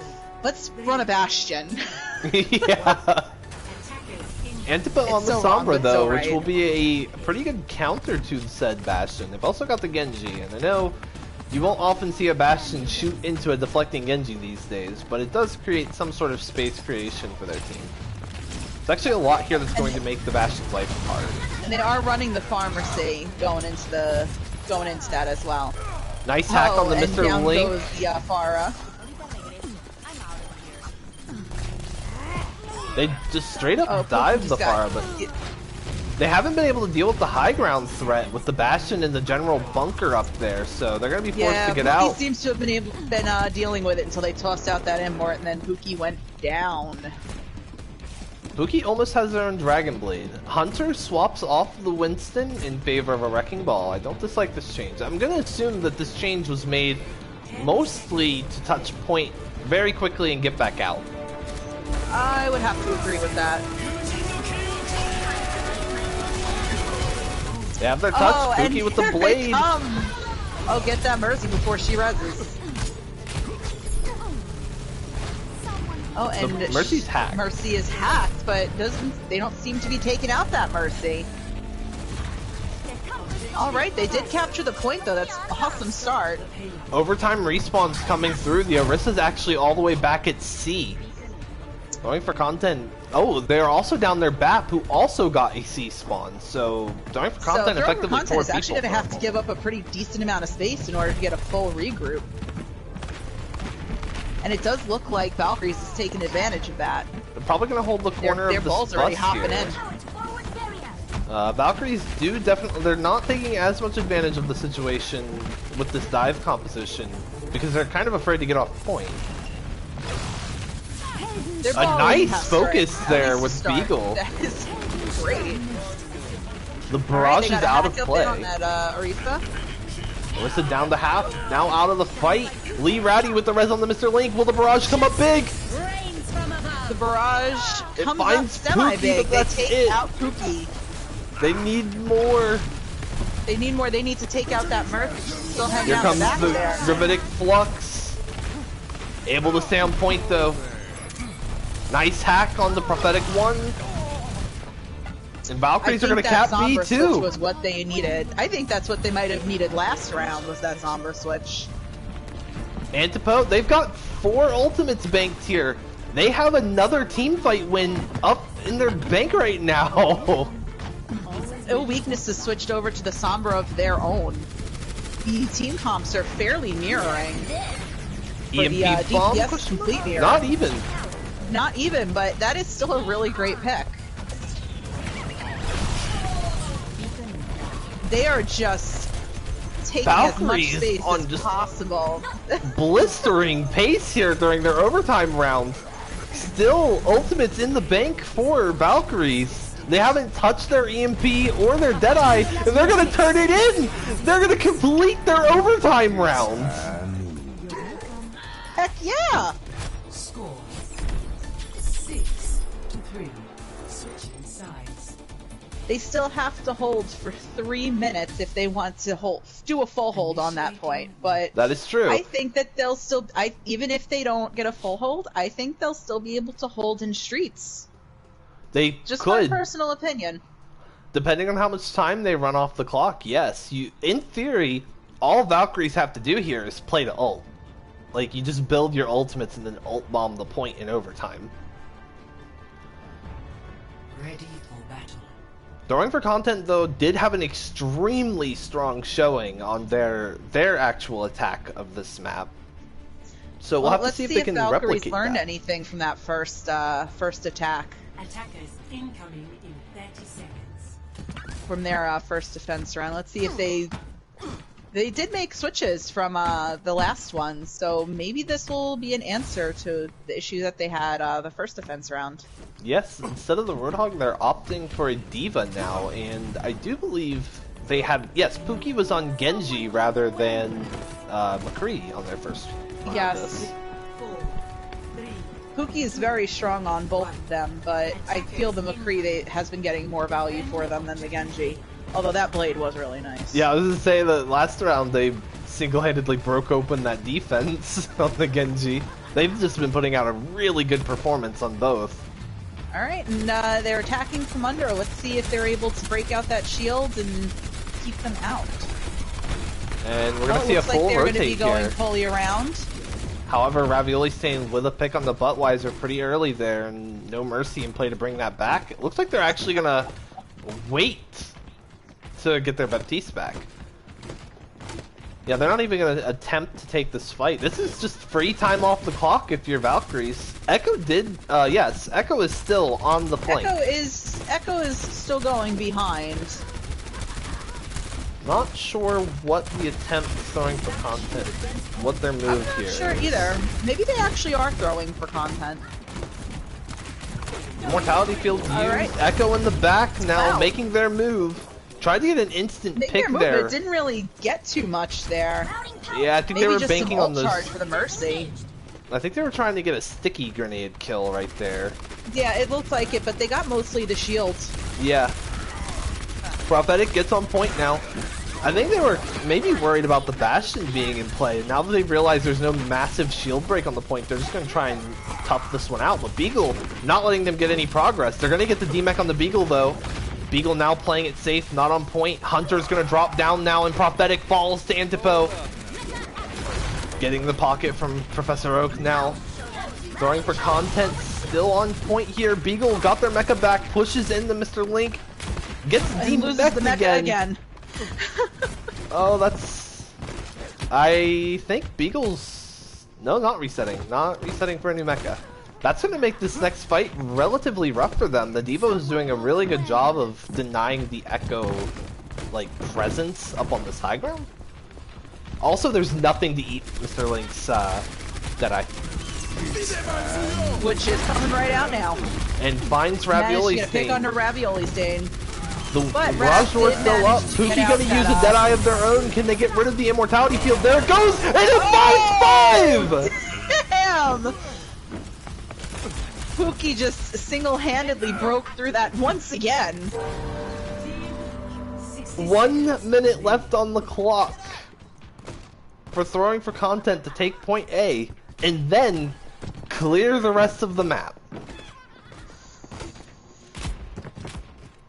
run a Bastion. Yeah. Antipa on It's the so wrong, Sombra but though, so which right. will be a pretty good counter to said Bastion. They've also got the Genji, and I know you won't often see a Bastion shoot into a deflecting Genji these days, but it does create some sort of space creation for their team. There's actually a lot here that's going to make the Bastion's life hard. And they are running the Pharmacy going into that as well. Nice hack on the and Mr. down Link. goes the Pharah. They just straight up Oh, dived the Pookie's got- Pharah, but they haven't been able to deal with the high ground threat with the Bastion and the general bunker up there, so they're going to be forced to get Pookie out. seems to have been dealing with it until they tossed out that Immort, and then Pookie went down. Pookie almost has their own Dragon Blade. Hunter swaps off the Winston in favor of a Wrecking Ball. I don't dislike this change. I'm going to assume that this change was made mostly to touch point very quickly and get back out. I would have to agree with that. They have their touch. Oh, and Pookie with the here they blade. come. Oh, get that Mercy before she reses. Oh, and The Mercy's hacked. Mercy is hacked, but they don't seem to be taking out that Mercy. Alright, they did capture the point though. That's an awesome start. Overtime respawns coming through. The Orisa's actually all the way back at C. Going for content. Oh, they're also down there BAP, who also got a C spawn. So going for content effectively content 4 is actually people. going to have to give up a pretty decent amount of space in order to get a full regroup. And it does look like Valkyries is taking advantage of that. They're probably going to hold the corner Their of the balls bus already hopping here. in. Valkyries do definitely, they're not taking as much advantage of the situation with this dive composition because they're kind of afraid to get off point. A nice focus there with Beagle. That is great. The barrage is out of play. On that, Orisa. Orisa down to half, now out of the fight. Lee Ratty with the res on the Mr. Link. Will the barrage come up big? The barrage comes up semi-big. They take out Pookie. They need more. They need more. They need to take out that Mirth. Still hanging Here out comes the back the there. Gravitic Flux. Able to stay on point though. Nice hack on the Prophetic one. And Valkyries are going to cap B too. Switch was what they needed. I think that's what they might have needed last round, was that Sombra switch. Antipote, they've got 4 ultimates banked here. They have another team fight win up in their bank right now. OwO Weakness has switched over to the Sombra of their own. The team comps are fairly mirroring. For the DPS complete mirror. Not even. Not even, but that is still a really great pick. They are just taking as much space as possible. Blistering pace here during their overtime round. Still ultimates in the bank for Valkyries. They haven't touched their EMP or their Deadeye, and they're gonna turn it in! They're gonna complete their overtime round! Heck yeah! Score 6-3. Switching sides. They still have to hold for 3 minutes if they want to do a full hold on that point, but that is true. I think that they'll still, even if they don't get a full hold, I think they'll still be able to hold in streets. They Just could. my personal opinion. Depending on how much time they run off the clock, yes. In theory, all Valkyries have to do here is play to ult. Like, you just build your ultimates and then ult bomb the point in overtime. Ready for battle. Throwing for Content, though, did have an extremely strong showing on their actual attack of this map. So we'll have to see if they can Valkyries replicate learned that. anything from that first attack. Attackers incoming in 30 seconds. From their first defense round. Let's see if they did make switches from the last one, so maybe this will be an answer to the issue that they had the first defense round. Yes, instead of the Roadhog, they're opting for a Diva now, and I do believe they had... Yes, Pookie was on Genji rather than McCree on their first round. Yes. 4, 3. Pookie is very strong on both of them, but I feel the McCree has been getting more value for them than the Genji. Although that blade was really nice. Yeah, I was going to say that last round they single-handedly broke open that defense on the Genji. They've just been putting out a really good performance on both. Alright, and they're attacking from under. Let's see if they're able to break out that shield and keep them out. And we're going to see a full rotate rotate here. Looks like they're going to be going here. fully around. However, Ravioli staying with a pick on the Buttweiser pretty early there, and no mercy in play to bring that back. It looks like they're actually going to wait to get their Baptiste back. Yeah, they're not even going to attempt to take this fight. This is just free time off the clock if you're Valkyries. Echo did, yes, Echo is still on the flank. Echo is still going behind. Not sure what the attempt throwing for content, what their move I'm here not sure is. either. Maybe they actually are throwing for content. Mortality field used. Alright. Echo in the back now Wow. making their move. Tried to get an instant Make pick their move, there. but it didn't really get too much there. Yeah, I think Maybe they were just banking an on ult those. charge for the Mercy. I think they were trying to get a sticky grenade kill right there. Yeah, it looked like it, but they got mostly the shields. Yeah. Prophetic gets on point now. I think they were maybe worried about the Bastion being in play. Now that they've realized there's no massive shield break on the point, they're just going to try and tough this one out. But Beagle not letting them get any progress. They're going to get the DMEC on the Beagle though. Beagle now playing it safe, not on point. Hunter's gonna drop down now, and Prophetic falls to Antipo. Getting the pocket from Professor Oak now. Throwing for content, still on point here. Beagle got their mecha back, pushes into Mr. Link. Gets loses the mecha again. Oh, that's... I think Beagle's... No, not resetting. Not resetting for a new mecha. That's going to make this next fight relatively rough for them. The Devo is doing a really good job of denying the Echo, like, presence up on this high ground. Also, there's nothing to eat Mr. Link's Deadeye. Which is coming right out now. And finds Ravioli Stain. Stain. Pick on the Ravioli Stain. The Garage Door's still up. Pookie gonna use a Deadeye of their own. Can they get rid of the Immortality Field? There it goes! And it finds 5! Damn! Pookie just single-handedly broke through that once again. 1 minute left on the clock for throwing for content to take point A and then clear the rest of the map.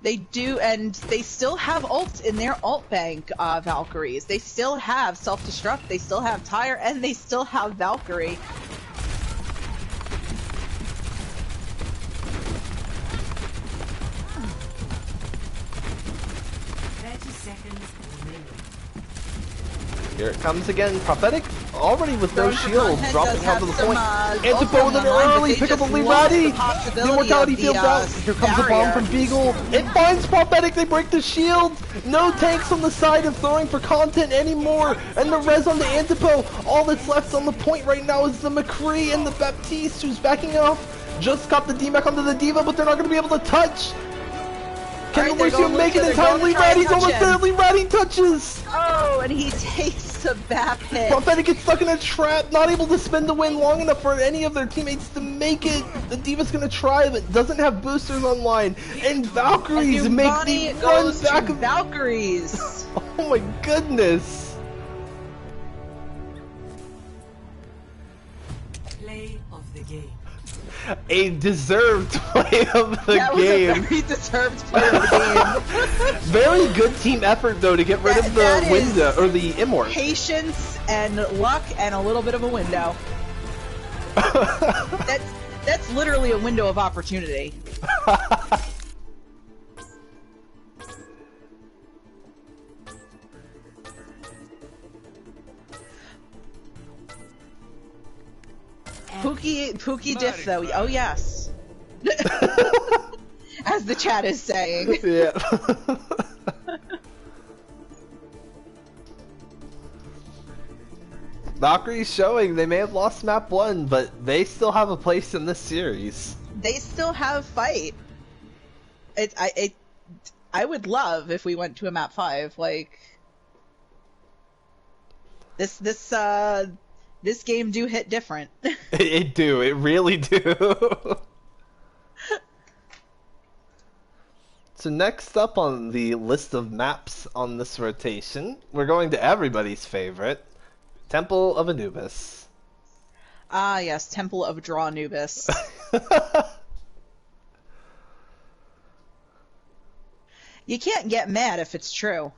They do, and they still have ult in their ult bank, Valkyries. They still have self-destruct, they still have Tire, and they still have Valkyrie. Here it comes again. Prophetic already with no shield, dropping out to the point. Antipo with an line, early pick up the Liberati. The Immortality Field's out. Here comes the bomb from Beagle. It finds Prophetic. They break the shield. No tanks on the side of throwing for content anymore. And the res on the Antipo. All that's left on the point right now is the McCree and the Baptiste, who's backing off. Just got the D-Mac onto the Diva, but they're not going to be able to touch. Can the Lucio make it in time? Liberati's almost there. Liberati touches. Oh, and he takes a bap hit. Prophetic gets stuck in a trap, not able to spin the win long enough for any of their teammates to make it. The Diva's gonna try, but doesn't have boosters online. And Valkyries make the run back of Valkyries. Oh my goodness. Play of the game. A deserved play of the game. That was a very deserved play of the game. Very good team effort though to get rid of the window or the Immort. Patience and luck and a little bit of a window. That's literally a window of opportunity. Pookie diff though. Oh yes. As the chat is saying. Yeah. Valkyrie's showing they may have lost map 1, but they still have a place in this series. They still have fight. I would love if we went to a map 5. Like this game do hit different. It do. It really do. So next up on the list of maps on this rotation, we're going to everybody's favorite, Temple of Anubis. Ah yes, Temple of Draw Anubis. You can't get mad if it's true.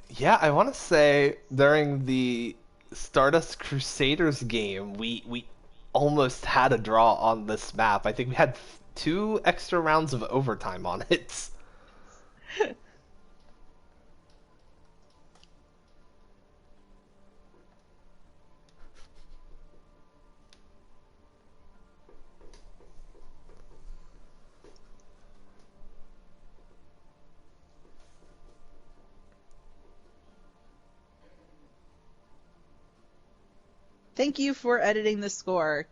Yeah, I want to say during the Stardust Crusaders game, we almost had a draw on this map. I think we had 2 extra rounds of overtime on it. Thank you for editing the score,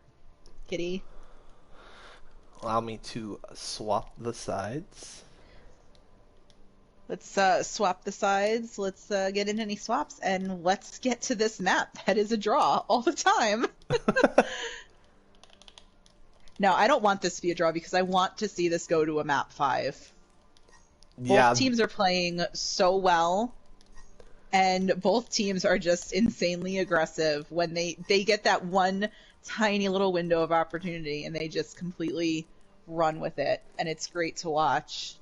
Kitty. Allow me to swap the sides. Let's swap the sides. Let's get into any swaps, and let's get to this map. That is a draw all the time. No, I don't want this to be a draw because I want to see this go to a map 5. Yeah. Both teams are playing so well, and both teams are just insanely aggressive when they get that one tiny little window of opportunity, and they just completely run with it, and it's great to watch.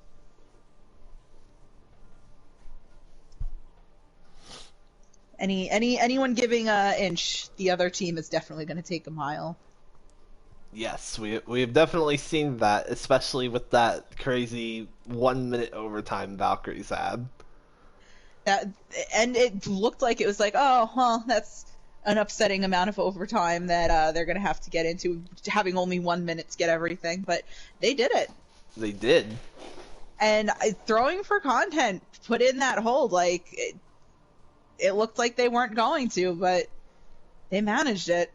Anyone giving an inch, the other team is definitely going to take a mile. Yes, we have definitely seen that, especially with that crazy 1 minute overtime Valkyries had. And it looked like it was like, oh, well, that's an upsetting amount of overtime that they're going to have to get into, having only 1 minute to get everything. But they did it. They did. And throwing for content put in that hold. Like, it looked like they weren't going to, but they managed it.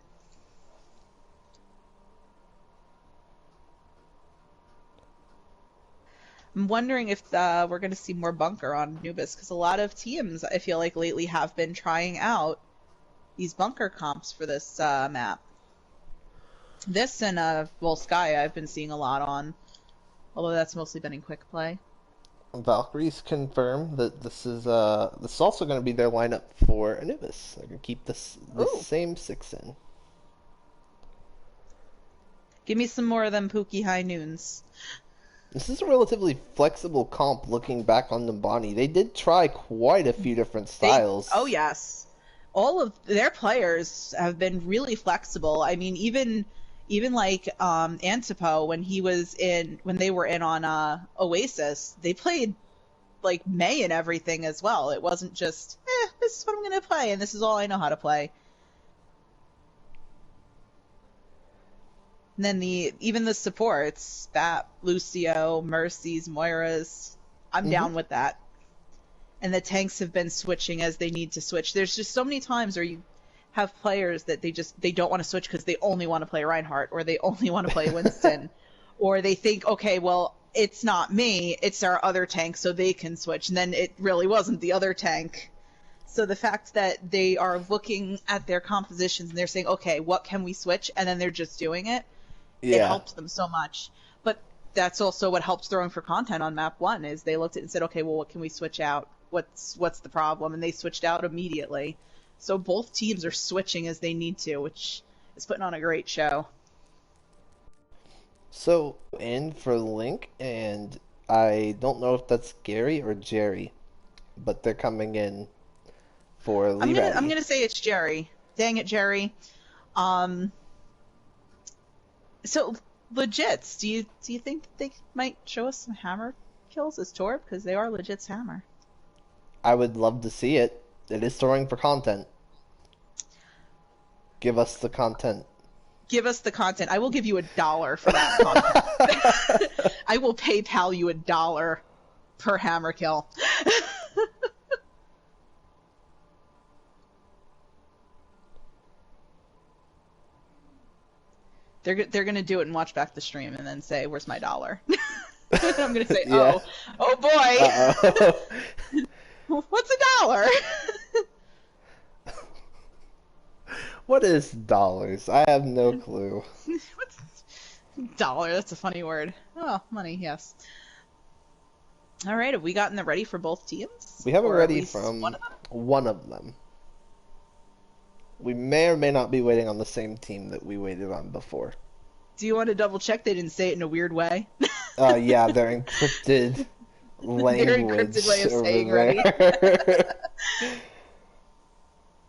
I'm wondering if we're going to see more bunker on Anubis, because a lot of teams, I feel like, lately have been trying out these bunker comps for this map. This and Sky I've been seeing a lot on, although that's mostly been in quick play. Valkyries confirm that this is also going to be their lineup for Anubis. They're going to keep this same 6 in. Give me some more of them Pookie High Noons. This is a relatively flexible comp looking back on Numbani. They did try quite a few different styles. Oh, yes. All of their players have been really flexible. I mean, even like Antipo, when they were in on Oasis, they played like May and everything as well. It wasn't just, this is what I'm going to play, and this is all I know how to play. And then even the supports, Bap, Lucio, Mercy's, Moira's, I'm down with that. And the tanks have been switching as they need to switch. There's just so many times where you have players that they don't want to switch because they only want to play Reinhardt, or they only want to play Winston, or they think, okay, well, it's not me, it's our other tank, so they can switch. And then it really wasn't the other tank. So the fact that they are looking at their compositions and they're saying, okay, what can we switch? And then they're just doing it. It helps them so much. But that's also what helps throwing for content on map 1, is they looked at it and said, okay, well, what can we switch out? What's the problem? And they switched out immediately. So both teams are switching as they need to, which is putting on a great show. So, in for Link, and I don't know if that's Gary or Jerry, but they're coming in for Lee. I'm gonna say it's Jerry. Dang it, Jerry. So, legits, do you think they might show us some hammer kills as Torb? Because they are legit's hammer. I would love to see it. It is throwing for content. Give us the content. Give us the content. I will give you $1 for that content. I will PayPal you $1 per hammer kill. They're gonna do it and watch back the stream and then say, "Where's my $1?" I'm gonna say, "Oh boy, what's $1?" What is dollars? I have no clue. What's dollar? That's a funny word. Oh, money, yes. All right, have we gotten it ready for both teams? We have it ready from one of them. We may or may not be waiting on the same team that we waited on before. Do you want to double check they didn't say it in a weird way? Yeah, their encrypted language. Their encrypted way of saying right.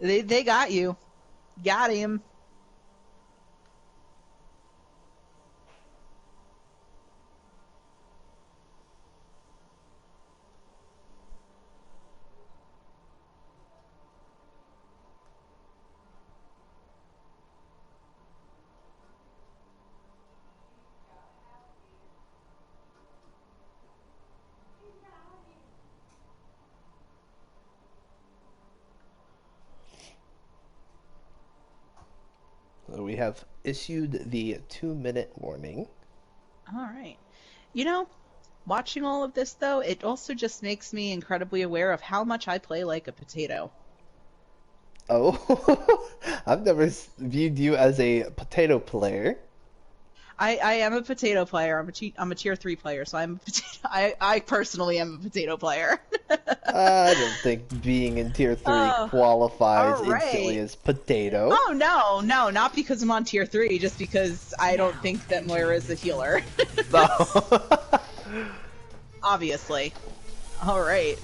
They got you. Got him. So we have issued the 2-minute warning. All right. You know, watching all of this, though, it also just makes me incredibly aware of how much I play like a potato. Oh, I've never viewed you as a potato player. I am a potato player. I'm a tier 3 player, so I'm a potato. I personally am a potato player. I don't think being in tier 3 qualifies instantly as potato. Oh no, not because I'm on tier 3, just because I don't think that Moira is a healer. No. Obviously. Alright.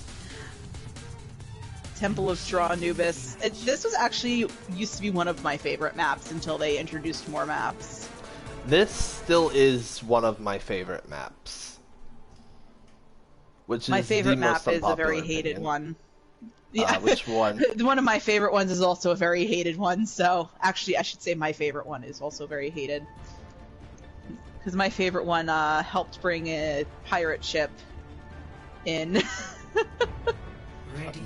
Temple of Straw Anubis. This was actually used to be one of my favorite maps until they introduced more maps. This still is one of my favorite maps. Which my is favorite the map most is a very unpopular hated opinion. one. Yeah. Which one? One of my favorite ones is also a very hated one, so actually I should say my favorite one is also very hated. Because my favorite one helped bring a pirate ship in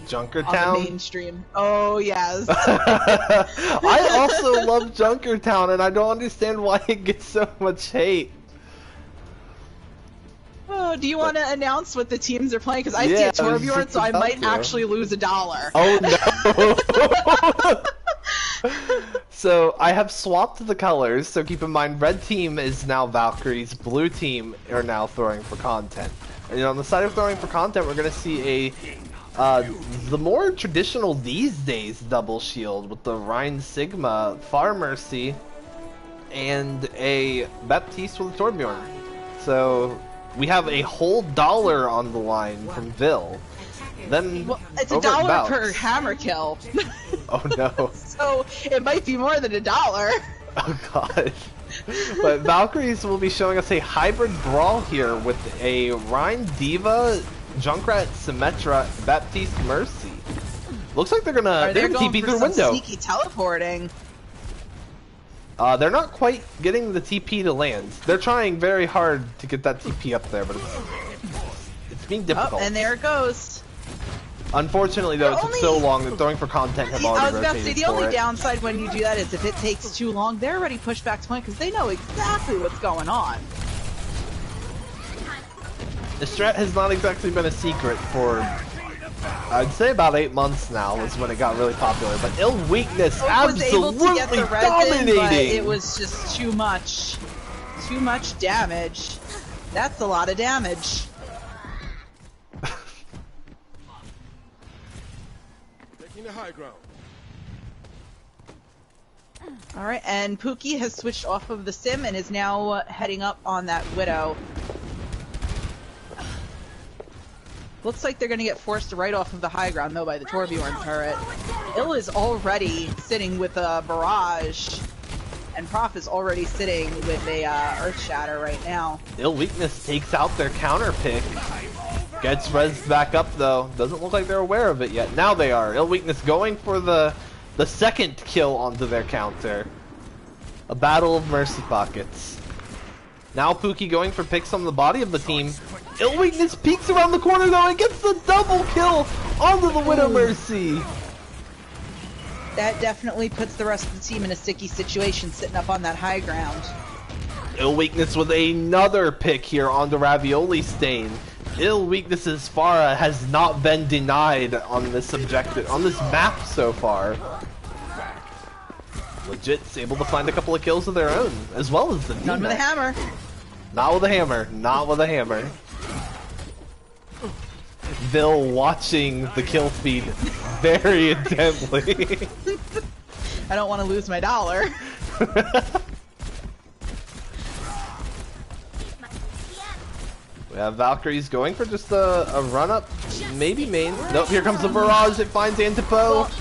Junkertown? on the mainstream. Oh, yes. I also love Junkertown, and I don't understand why it gets so much hate. Oh, do you want to announce what the teams are playing? Because I see a Torbjorn, so I might actually lose $1. Oh no! So I have swapped the colors, so keep in mind red team is now Valkyries, blue team are now throwing for content. And on the side of throwing for content, we're going to see the more traditional these days double shield with the Rhine Sigma, Far Mercy, and a Baptiste with a Torbjorn. So we have a whole $1 on the line from Vil. Then well, it's $1 per hammer kill. Oh no. So it might be more than $1. Oh god. But Valkyries will be showing us a hybrid brawl here with a Rhine Diva, Junkrat Symmetra, Baptiste Mercy. Looks like they're gonna TP through the window. Sneaky teleporting. They're not quite getting the TP to land. They're trying very hard to get that TP up there, but it's being difficult. Oh, and there it goes. Unfortunately, though, it took so long that throwing for content have already I was about to say, the only it. downside when you do that is if it takes too long, they're already pushed back to point because they know exactly what's going on. The strat has not exactly been a secret for, I'd say about 8 months now is when it got really popular, but Ill Weakness absolutely was able to get the dominating! but it was just too much. Too much damage. That's a lot of damage. The high ground. Alright, and Pookie has switched off of the sim and is now heading up on that Widow. Looks like they're going to get forced right off of the high ground, though, by the Torbjorn turret. Ill is already sitting with a Barrage, and Prof is already sitting with a Earth Shatter right now. Ill Weakness takes out their counter pick. Gets rezzed back up though. Doesn't look like they're aware of it yet. Now they are. Ill Weakness going for the second kill onto their counter. A battle of mercy pockets. Now Pookie going for picks on the body of the team. Ill Weakness peeks around the corner though and gets the double kill onto the Widow Mercy. That definitely puts the rest of the team in a sticky situation sitting up on that high ground. Ill Weakness with another pick here onto Ravioli Stain. Ill Weakness's Pharah has not been denied on this objective, on this map so far. Legit's able to find a couple of kills of their own, as well as the D-Mac. None with a hammer. Not with a hammer. Not with a hammer. Vil watching the kill feed very intently. I don't want to lose my $1. We have Valkyries going for just a run-up, maybe main. Nope, here comes the barrage. It finds Antipo. Well,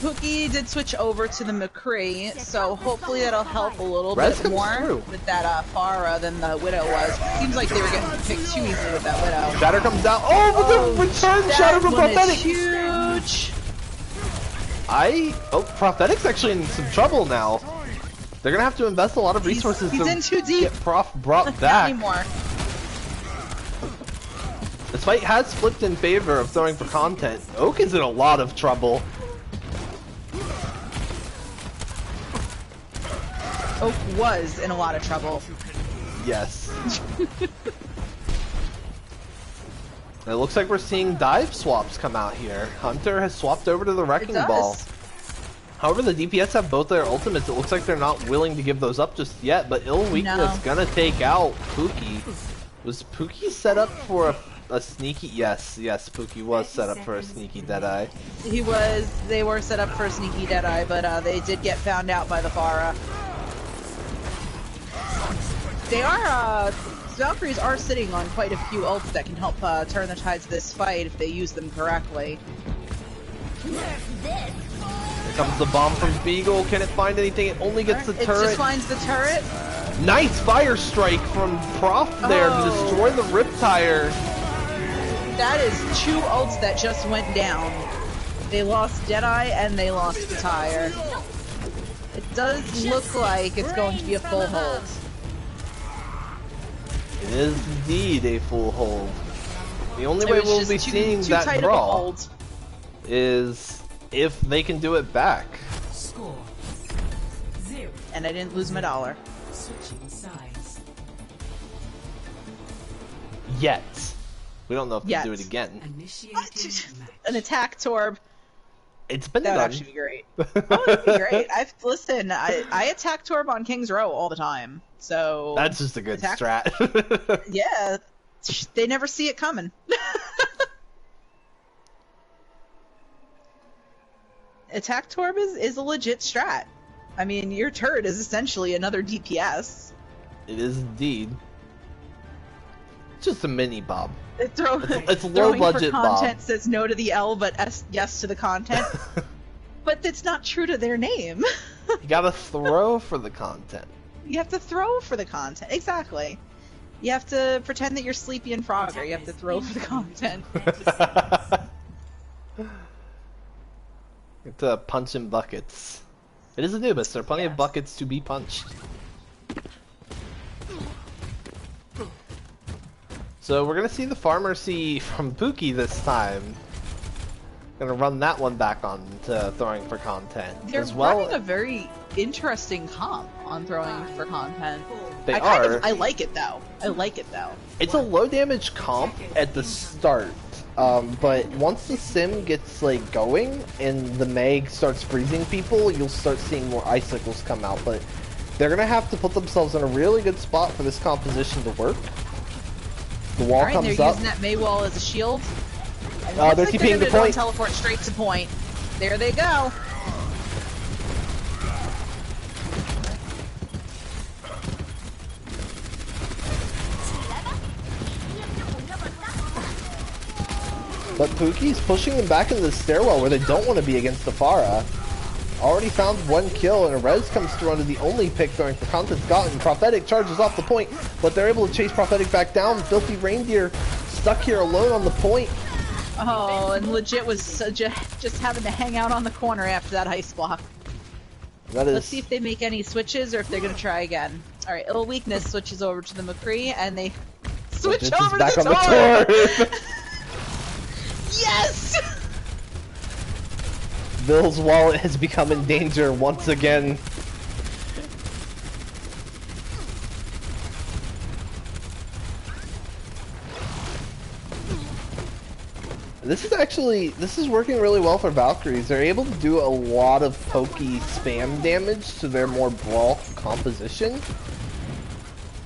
Pookie did switch over to the McCree, so hopefully that'll help a little bit more with that Pharah than the Widow was. It seems like they were getting picked too easily with that Widow. Shatter comes down. Oh, the return Shatter from Prophetic. Huge. Prophetic's actually in some trouble now. They're gonna have to invest a lot of resources he's to in too deep. get Prof brought back. Anymore. This fight has flipped in favor of throwing for content. Oak is in a lot of trouble. Oak was in a lot of trouble. Yes. It looks like we're seeing dive swaps come out here. Hunter has swapped over to the Wrecking Ball. However, the DPS have both their ultimates. It looks like they're not willing to give those up just yet, but Ill Weakness gonna take out Pookie. Was Pookie set up for a sneaky? Yes, Pookie was set up for a sneaky Deadeye. He was. They were set up for a sneaky Deadeye, but they did get found out by the Pharah. They are, Valkyries are sitting on quite a few ults that can help turn the tides of this fight if they use them correctly. Here comes the bomb from Beagle. Can it find anything? It only gets the turret. It just finds the turret. Nice fire strike from Prof there to destroy the Riptire. That is 2 ults that just went down. They lost Deadeye and they lost the tire. It does look like it's going to be a full hold. It is indeed a full hold. The only way we'll be seeing that draw is if they can do it back. Score 0. And I didn't lose my dollar. Switching sides. Yet. We don't know if they'll do it again. An attack torb. It's been that done. That would actually be great. Oh, that'd be great. Listen, I attack torb on King's Row all the time. So that's just a good strat. Yeah, they never see it coming. Attack torb is a legit strat. I mean, your turret is essentially another DPS. It is indeed. Just a mini Bob. It's low budget for content Bob. Says no to the L, but yes to the content. But it's not true to their name. You gotta throw for the content. You have to throw for the content. Exactly. You have to pretend that you're Sleepy and Frogger. You have to throw for the content. Get to punch in buckets. It is Anubis. There are plenty of buckets to be punched. So we're gonna see the Pharmacy from Pookie this time. Gonna run that one back on to throwing for content. They're as well. running a very interesting comp on throwing for content. They are. I like it though. It's a low damage comp at the start, but once the sim gets like going and the Meg starts freezing people, you'll start seeing more icicles come out. But they're gonna have to put themselves in a really good spot for this composition to work. The wall comes they're up. Using that May wall as a shield. They're TPing the point. Teleport straight to point. There they go. But Pookie's pushing them back into the stairwell where they don't want to be against the Pharah. Already found 1 kill, and a res comes through onto the only pick throwing for content's gotten. Prophetic charges off the point, but they're able to chase Prophetic back down. Filthy Reindeer stuck here alone on the point. Oh, and legit was just having to hang out on the corner after that ice block. Let's see if they make any switches or if they're going to try again. Alright, Ill Weakness switches over to the McCree, and they switch over to the Tor! Yes! Bill's wallet has become in danger once again. This is working really well for Valkyries. They're able to do a lot of pokey spam damage to their more brawl composition.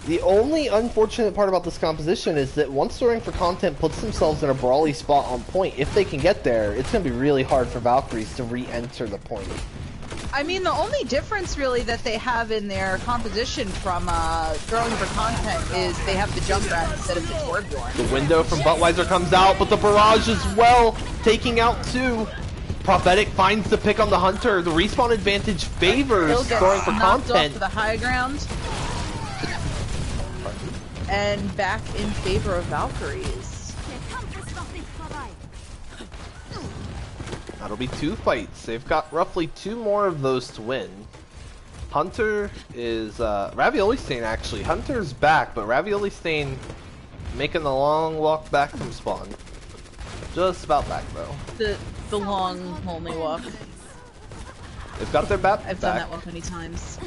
The only unfortunate part about this composition is that once throwing for content puts themselves in a brawly spot on point, if they can get there, it's going to be really hard for Valkyries to re-enter the point. I mean, the only difference really that they have in their composition from throwing for content is they have the Junkrat instead of the Torbjorn. The window from Buttweiser comes out, but the barrage as well, taking out 2. Prophetic finds the pick on the Hunter. The respawn advantage favors throwing for content. Off the high ground. And back in favor of Valkyries. That'll be 2 fights. They've got roughly 2 more of those to win. Hunter is, Ravioli Stain actually. Hunter's back, but Ravioli Stain making the long walk back from spawn. Just about back though. The long, lonely walk. They've got their bat I've done that one many times.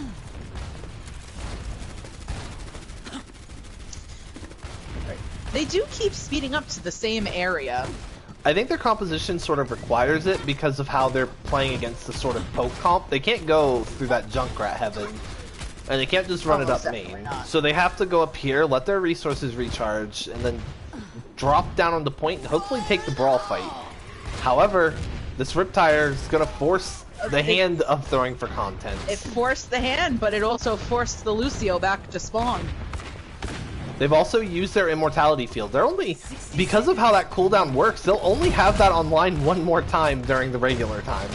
They do keep speeding up to the same area. I think their composition sort of requires it because of how they're playing against the sort of poke comp. They can't go through that Junkrat heaven, and they can't just run it up main. So they have to go up here, let their resources recharge, and then drop down on the point and hopefully take the brawl fight. However, this Riptire is going to force the hand of throwing for content. It forced the hand, but it also forced the Lucio back to spawn. They've also used their immortality field. They're only, because of how that cooldown works, they'll only have that online one more time during the regular time.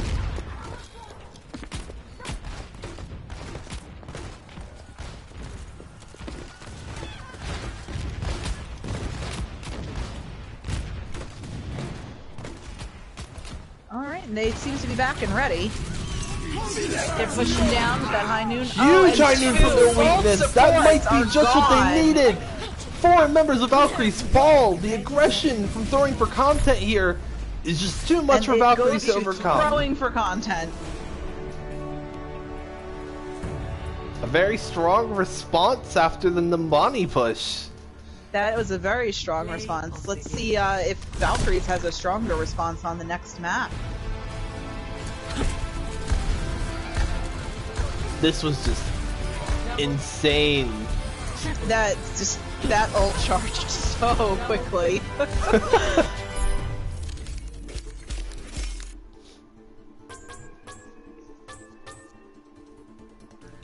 Alright, and they seem to be back and ready. They're pushing down with that high noon. Huge high noon from their weakness! That might be just what they needed! 4 members of Valkyries fall! The aggression from throwing for content here is just too much for Valkyries to overcome. Throwing for content. A very strong response after the Nimbani push. That was a very strong response. Let's see if Valkyries has a stronger response on the next map. This was just insane. That ult charged so quickly.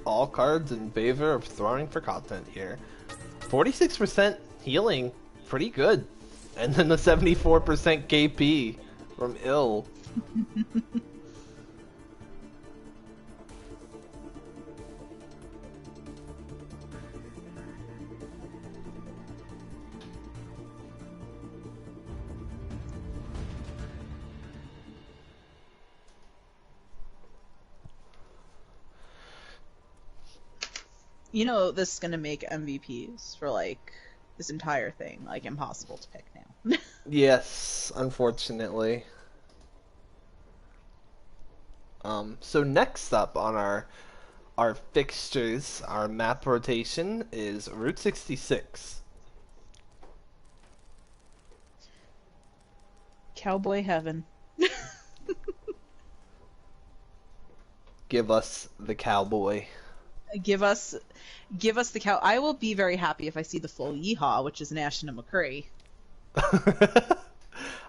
All cards in favor of throwing for content here. 46% healing, pretty good. And then the 74% KP from Ill. You know, this is gonna make MVPs for, like, this entire thing, like, impossible to pick now. Yes, unfortunately. So next up on our fixtures, our map rotation is Route 66. Cowboy heaven. Give us the cowboy. Give us the cow. I will be very happy if I see the full Yeehaw, which is Nash and McCree.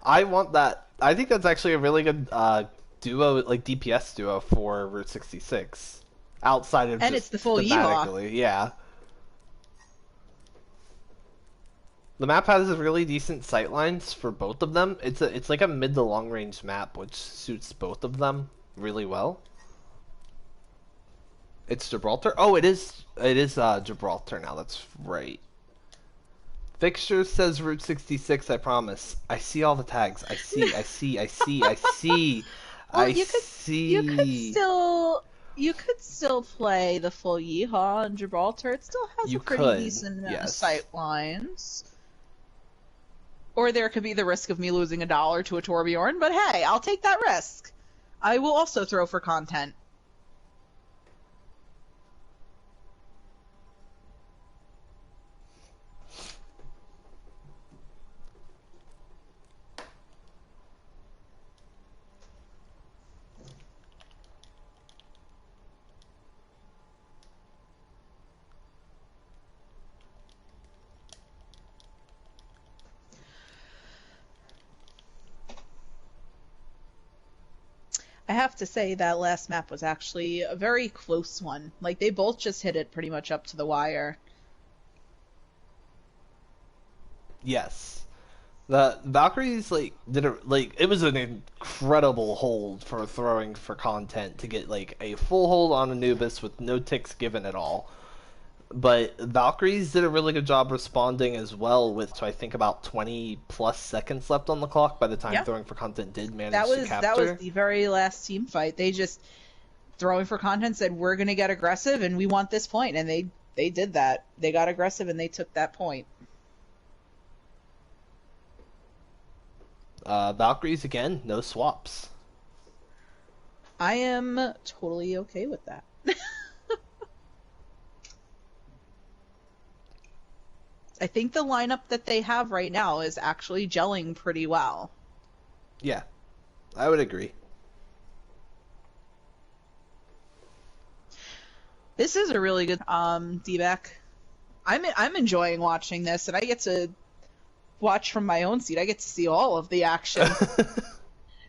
I want that. I think that's actually a really good duo, like DPS duo for Route 66. Outside of and just it's the full thematically, Yeehaw. Yeah. The map has really decent sightlines for both of them. It's like a mid to long range map, which suits both of them really well. It's Gibraltar. Oh, it is Gibraltar now. That's right. Fixture says Route 66. I promise. I see all the tags. I see. I see. I see. I see. Well, I see. You could still play the full Yeehaw in Gibraltar. It still has a pretty decent amount of sight lines. Or there could be the risk of me losing $1 to a Torbjorn, but hey, I'll take that risk. I will also throw for content. I have to say that last map was actually a very close one. Like, they both just hit it pretty much up to the wire. Yes. The Valkyries it was an incredible hold for throwing for content to get like a full hold on Anubis with no ticks given at all. But Valkyries did a really good job responding as well with, so I think, about 20 plus seconds left on the clock by the time throwing for content did manage to capture. That was the very last team fight. They just, throwing for content, said, we're going to get aggressive and we want this point. And they did that. They got aggressive and they took that point. Valkyries, again, no swaps. I am totally okay with that. I think the lineup that they have right now is actually gelling pretty well. Yeah, I would agree. This is a really good D-back. I'm enjoying watching this, and I get to watch from my own seat. I get to see all of the action.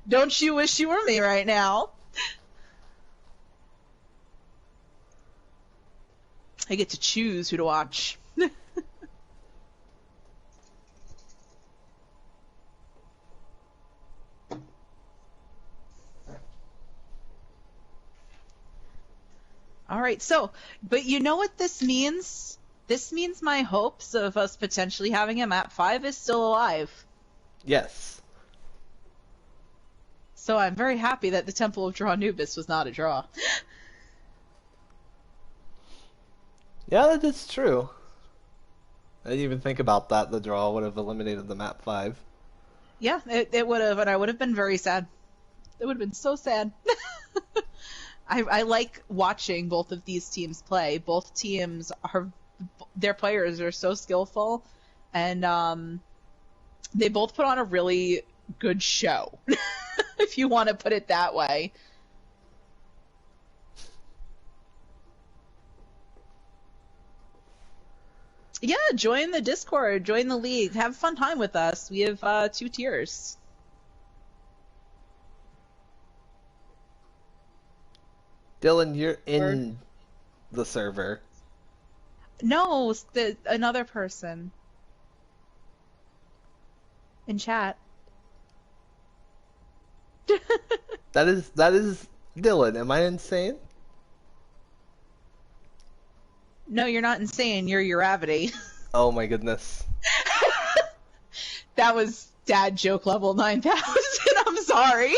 Don't you wish you were me right now? I get to choose who to watch. Alright, so, but you know what this means? This means my hopes of us potentially having him at 5 is still alive. Yes. So I'm very happy that the Temple of Draw Anubis was not a draw. Yeah, that is true. I didn't even think about that. The draw would have eliminated them at 5. Yeah, it would have, and I would have been very sad. It would have been so sad. I like watching both of these teams play. Both teams their players are so skillful, and they both put on a really good show, if you want to put it that way. Yeah, join the Discord, join the league, have a fun time with us. We have 2 tiers. Dylan, you're in the server. No, another person. In chat. That is Dylan. Am I insane? No, you're not insane. You're Uravity. Oh my goodness. That was dad joke level 9,000. I'm sorry.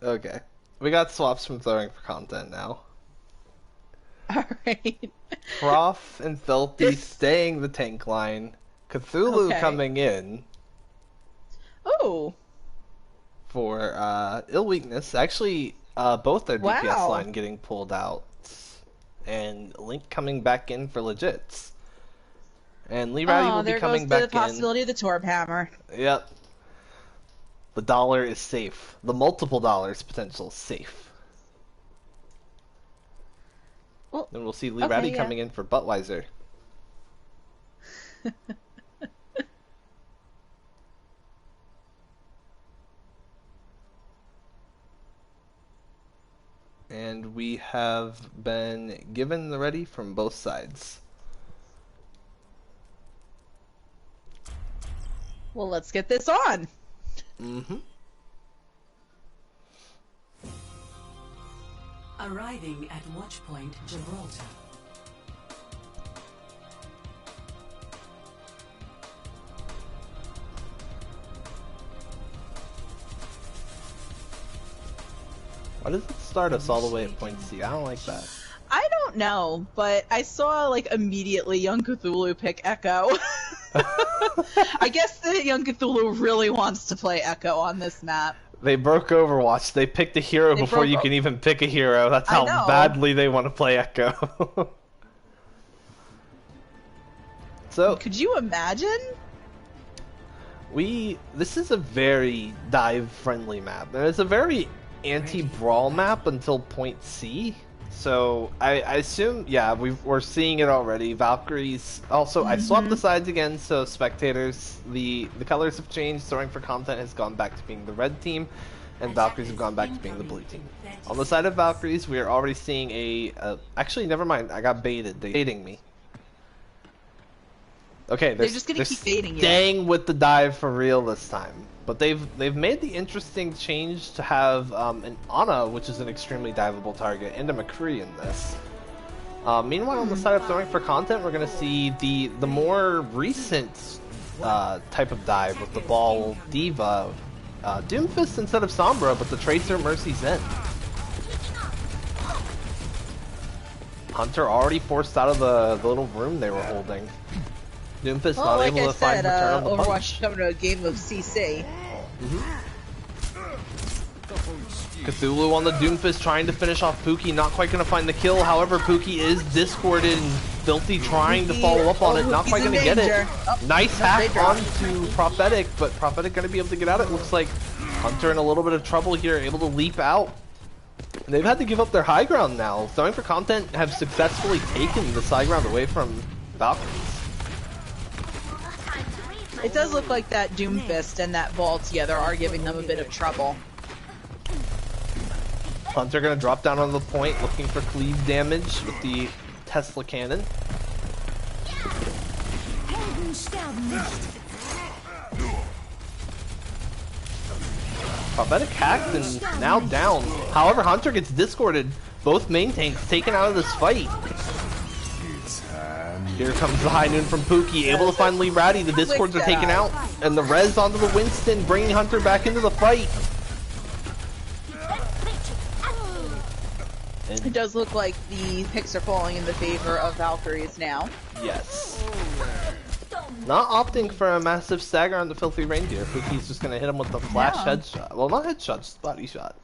Okay. We got swaps from throwing for content now. Alright. Prof and Filthy staying the tank line. Cthulhu coming in. Oh. For Ill Weakness. Actually, both their DPS line getting pulled out. And Link coming back in for legits. And Lee Rowdy will be coming back in. There goes the possibility of the Torb Hammer. Yep. The dollar is safe. The multiple dollars potential is safe. Well, then we'll see Lee Rowdy coming in for Buttweiser. And we have been given the ready from both sides. Well, let's get this on. Mm-hmm. Arriving at Watchpoint Gibraltar. Why does it start us all the way at point C? I don't like that. I don't know, but I saw like immediately Young Cthulhu pick Echo. I guess the Young Cthulhu really wants to play Echo on this map. They broke Overwatch. They picked a hero before you can even pick a hero. That's how badly they want to play Echo. So could you imagine? This is a very dive-friendly map. And it's a very anti-brawl map until point C. So I assume, yeah, we're seeing it already. Valkyries. Also, I swapped the sides again, so spectators, the colors have changed. Throwing for content has gone back to being the red team, and Valkyries have gone back to being the blue team. On the side of Valkyries, we are already seeing actually, never mind. I got baited. They're baiting me. Okay, they're just gonna keep baiting you. Staying with the dive for real this time. But they've made the interesting change to have an Ana, which is an extremely diveable target, and a McCree in this. Meanwhile, on the side of throwing for content, we're going to see the more recent type of dive with the Ball Diva. Doomfist instead of Sombra, but the Tracer Mercy Zen. Hunter already forced out of the little room they were holding. Doomfist not able to find return on the Overwatch coming to a game of CC. Cthulhu on the Doomfist trying to finish off Pookie, not quite going to find the kill. However, Pookie is discorded and Filthy trying to follow up on it, not quite going to get it. Nice hack onto Prophetic, but Prophetic going to be able to get out. It looks like Hunter in a little bit of trouble here, able to leap out. And they've had to give up their high ground now. Throwing for Content have successfully taken this high ground away from Valkyries. It does look like that Doomfist and that ball together are giving them a bit of trouble. Hunter gonna drop down on the point, looking for cleave damage with the Tesla cannon. Prophetic hacked and now down. However, Hunter gets discorded. Both main tanks taken out of this fight. Here comes the high noon from Pookie, able to find Lee Ratty. The discords are taken out, and the res onto the Winston, bringing Hunter back into the fight. It does look like the picks are falling in the favor of Valkyries now. Yes. Not opting for a massive stagger on the Filthy Reindeer. Pookie's just going to hit him with the flash headshot. Well, not headshot, just body shot.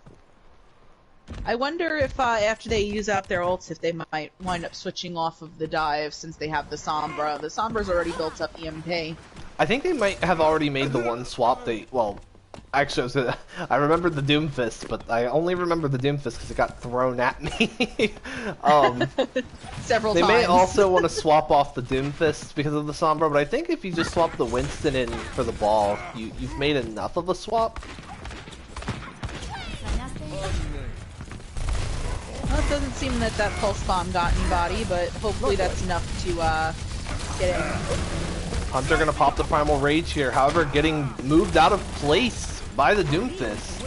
I wonder if after they use out their ults, if they might wind up switching off of the dive since they have the Sombra. The Sombra's already built up EMP. I think they might have already made the one swap. Well, actually, I remembered the Doomfist, but I only remember the Doomfist because it got thrown at me. Several times. They may also want to swap off the Doomfist because of the Sombra, but I think if you just swap the Winston in for the ball, you've made enough of a swap. Well, it doesn't seem that pulse bomb got anybody, but hopefully that's enough to get in. Hunter gonna pop the Primal Rage here, however, getting moved out of place by the Doomfist.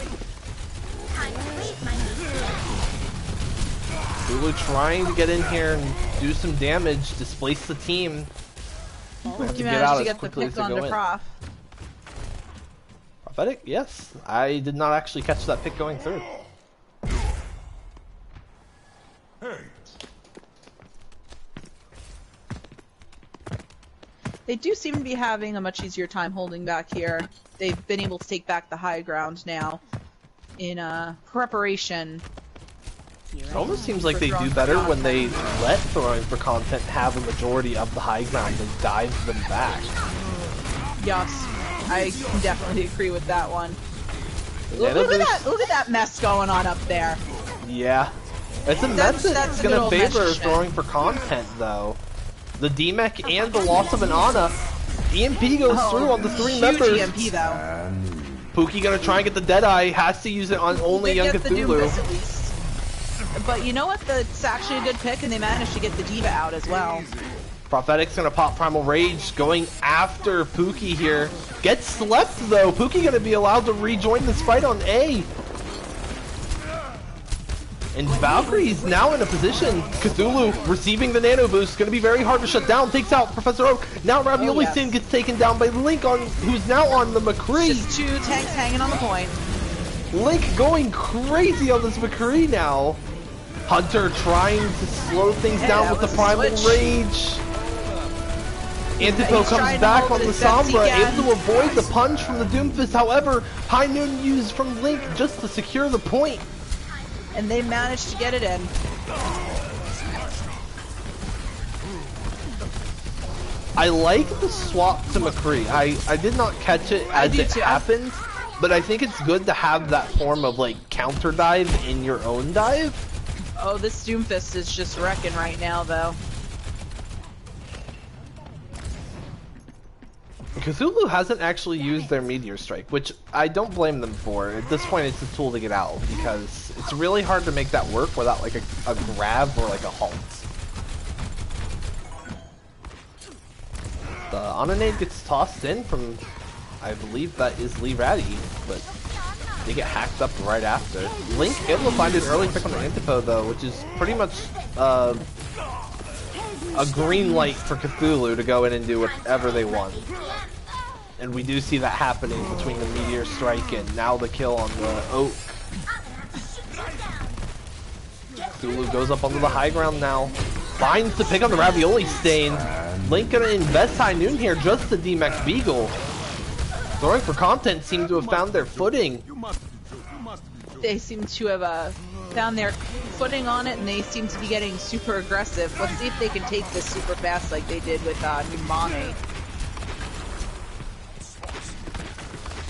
Lulu trying to get in here and do some damage, displace the team. We have to get out as quickly as they go in. Prophetic? Yes. I did not actually catch that pick going through. They do seem to be having a much easier time holding back here. They've been able to take back the high ground now in preparation. It almost seems like they do better when they let Throwing for Content have a majority of the high ground and dive them back. Yes, I can definitely agree with that one. Look at that mess going on up there. Yeah. It's a mess that's going to favor Throwing for Content, though. The DMEC and the loss of an Ana. EMP goes through on the three members. EMP, though. Pookie going to try and get the Deadeye. Has to use it on only Young Cthulhu. But you know what? It's actually a good pick, and they managed to get the Diva out as well. Prophetic's going to pop Primal Rage, going after Pookie here. Gets slept, though. Pookie going to be allowed to rejoin this fight on A. And Valkyries now in a position. Cthulhu receiving the nano boost. Going to be very hard to shut down. Takes out Professor Oak. Now Ravioli Sin gets taken down by Link, who's now on the McCree. Just two tanks hanging on the point. Link going crazy on this McCree now. Hunter trying to slow things down with the Primal Rage. Antipo comes back on the Sombra, able to avoid the punch from the Doomfist. However, High Noon used from Link just to secure the point. And they managed to get it in. I like the swap to McCree. I did not catch it as it happened, but I think it's good to have that form of like counter dive in your own dive. Oh, this Doomfist is just wrecking right now, though. Cthulhu hasn't actually used their Meteor Strike, which I don't blame them for. At this point, it's a tool to get out, because it's really hard to make that work without like a grab or like a halt. The Onanade gets tossed in from, I believe that is Lee Ratty, but they get hacked up right after. Link able to find an early pick on the Antipo though, which is pretty much a green light for Cthulhu to go in and do whatever they want. And we do see that happening between the Meteor Strike and now the kill on the Oak. Cthulhu goes up onto the high ground now. Finds the pick on the Ravioli Stain. Link gonna invest High Noon here just to DMX Beagle. Throwing for Content seem to have found their footing. They seem to have found their footing on it, and they seem to be getting super aggressive. Let's see if they can take this super fast like they did with Numane.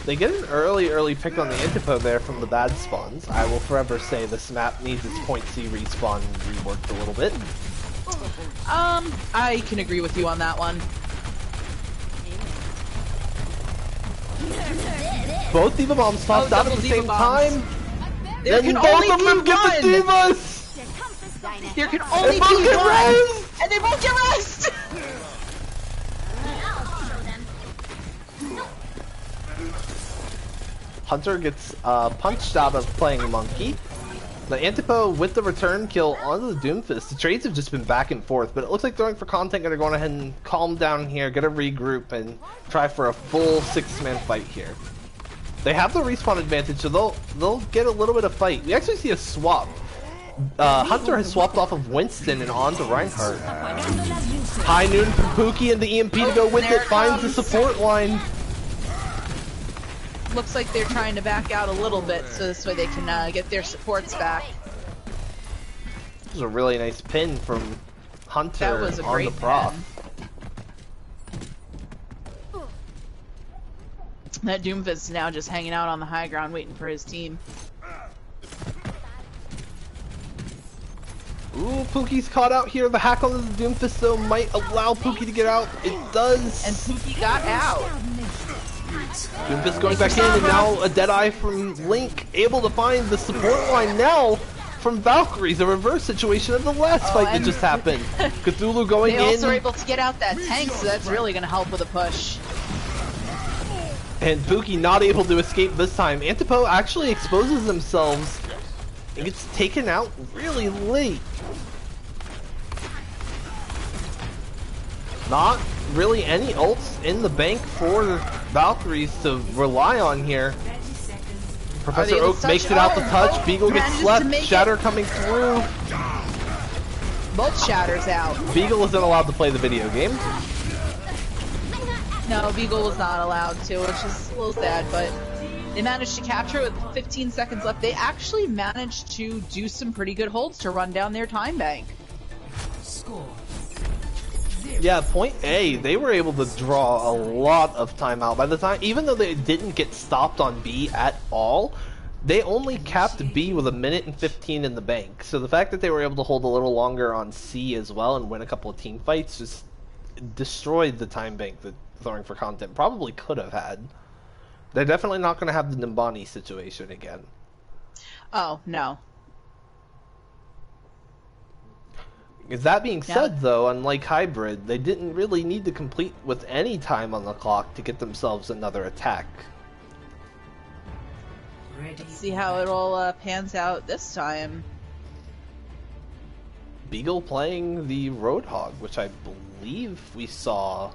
They get an early pick on the Antipo there from the bad spawns. I will forever say this map needs its point C respawn reworked a little bit. I can agree with you on that one. Both Diva Bombs tossed out at the same time. There can both only of them be get the one! Divas! There can only They both be get one! rezzed! And they both get rezzed! Hunter gets punched out of playing Monkey. The Antipo with the return kill onto the Doomfist. The trades have just been back and forth, but it looks like Throwing for Content gonna go ahead and calm down here, get a regroup, and try for a full 6-man fight here. They have the respawn advantage, so they'll get a little bit of fight. We actually see a swap. Hunter has swapped off of Winston and onto Reinhardt. High noon from Pookie and the EMP to go with it, finds the support line. Looks like they're trying to back out a little bit so this way they can get their supports back. This was a really nice pin from Hunter That was a on great the proc. pin. That Doomfist is now just hanging out on the high ground waiting for his team. Ooh, Pookie's caught out here. The hack on the Doomfist though might allow Pookie to get out. It does. And Pookie got out. Doomfist going back in, and now a Deadeye from Link, able to find the support line now from Valkyries. A reverse situation of the last fight that just happened. Cthulhu going in. They also are able to get out that tank, so that's really going to help with a push. And Pookie not able to escape this time. Antipo actually exposes themselves and gets taken out really late. Not really any ults in the bank for Valkyries to rely on here. Professor Oak makes it out the touch. Beagle gets slept. Shatter coming through. Both Shatters out. Beagle isn't allowed to play the video game. No, Beagle was not allowed to, which is a little sad, but they managed to capture it with 15 seconds left. They actually managed to do some pretty good holds to run down their time bank. Score. Yeah, point A, they were able to draw a lot of time out. By the time, even though they didn't get stopped on B at all, they only capped B with 1 minute and 15 in the bank. So the fact that they were able to hold a little longer on C as well and win a couple of team fights just destroyed the time bank that Throwing for Content probably could have had. They're definitely not going to have the Nimbani situation again. Oh, no. That being said, though, unlike Hybrid, they didn't really need to complete with any time on the clock to get themselves another attack. Let's see how it all pans out this time. Beagle playing the Roadhog, which I believe we saw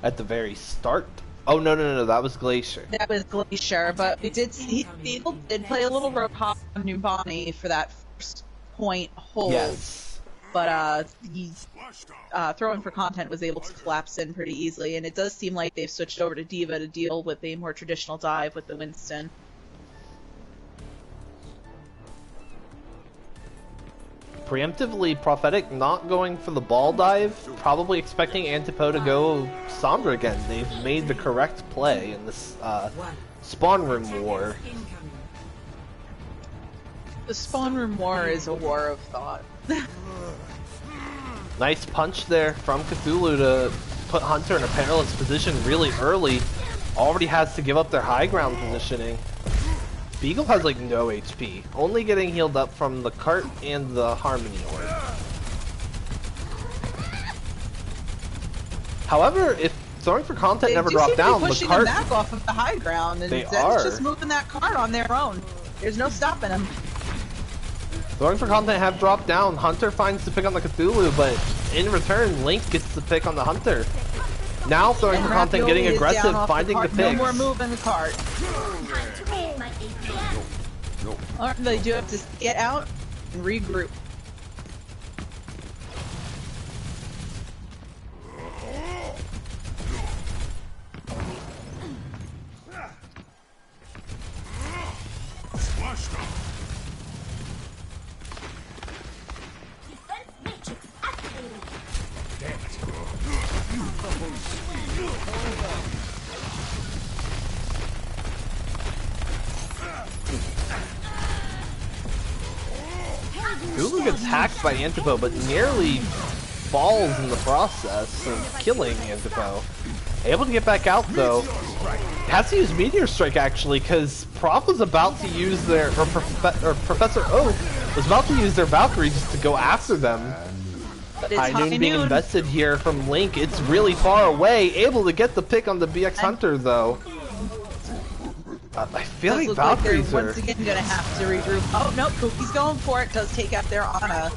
at the very start. Oh, no, that was Glacier. That was Glacier, but we did see Beagle did play a little Roadhog on Numbani for that first point hold. Yes. But Throwing for Content was able to collapse in pretty easily, and it does seem like they've switched over to Diva to deal with a more traditional dive with the Winston. Preemptively, Prophetic not going for the ball dive, probably expecting Antipo to go Sombra again. They've made the correct play in this spawn room war. The spawn room war is a war of thought. Nice punch there from Cthulhu to put Hunter in a perilous position really early. Already has to give up their high ground positioning. Beagle has like no HP, only getting healed up from the cart and the Harmony Orb. However, if Throwing for Content never dropped down, the cart... Them back off of the high ground, and it's just moving that cart on their own. There's no stopping them. Throwing for Content have dropped down. Hunter finds the pick on the Cthulhu, but in return, Link gets the pick on the Hunter. Now Throwing for Content getting aggressive, finding the picks. No more move in the cart. Alright, they do have to get out and regroup. Cthulhu gets hacked by Antipo, but nearly falls in the process of killing Antipo. Able to get back out though. Has to use Meteor Strike actually, because Prof was about to use their, or Professor Oak was about to use their Valkyries just to go after them. High Noon being invested here from Link. It's really far away. Able to get the pick on the BX Hunter though. I feel like Valkyries are once again gonna have to regroup. Oh no, Pookie's going for it. Does take out their Ana.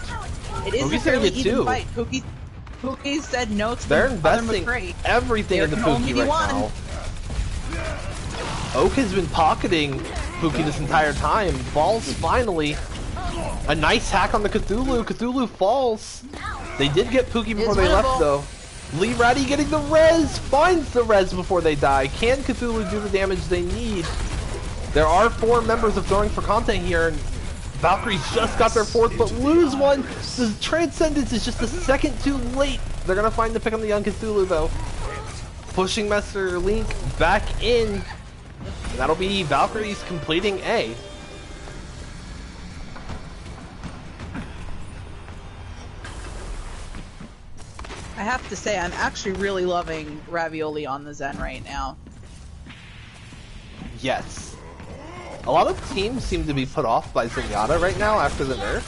It is a fairly even fight. Pookie said no to they're investing everything in the Pookie right now. Oak has been pocketing Pookie this entire time. Falls finally. A nice hack on the Cthulhu. Cthulhu falls. They did get Pookie before they left though. Lee Ratty getting the res. Finds the res before they die. Can Cthulhu do the damage they need? There are 4 members of Throwing for Content here, and Valkyries just got their 4th, but lose one. The Transcendence is just a second too late. They're gonna find the pick on the young Cthulhu though. Pushing Master Link back in. And that'll be Valkyries completing A. I have to say, I'm actually really loving Ravioli on the Zen right now. Yes. A lot of teams seem to be put off by Zenyatta right now after the nerf.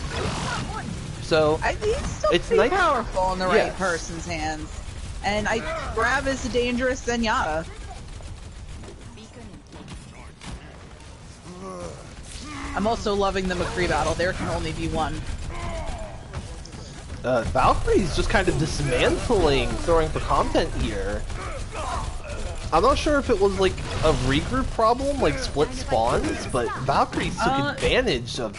So he's still it's pretty powerful in the right person's hands. And Rav is a dangerous Zenyatta. I'm also loving the McCree battle. There can only be one. Valkyrie's just kind of dismantling Throwing for Content here. I'm not sure if it was like a regroup problem, like split spawns, but Valkyries took advantage of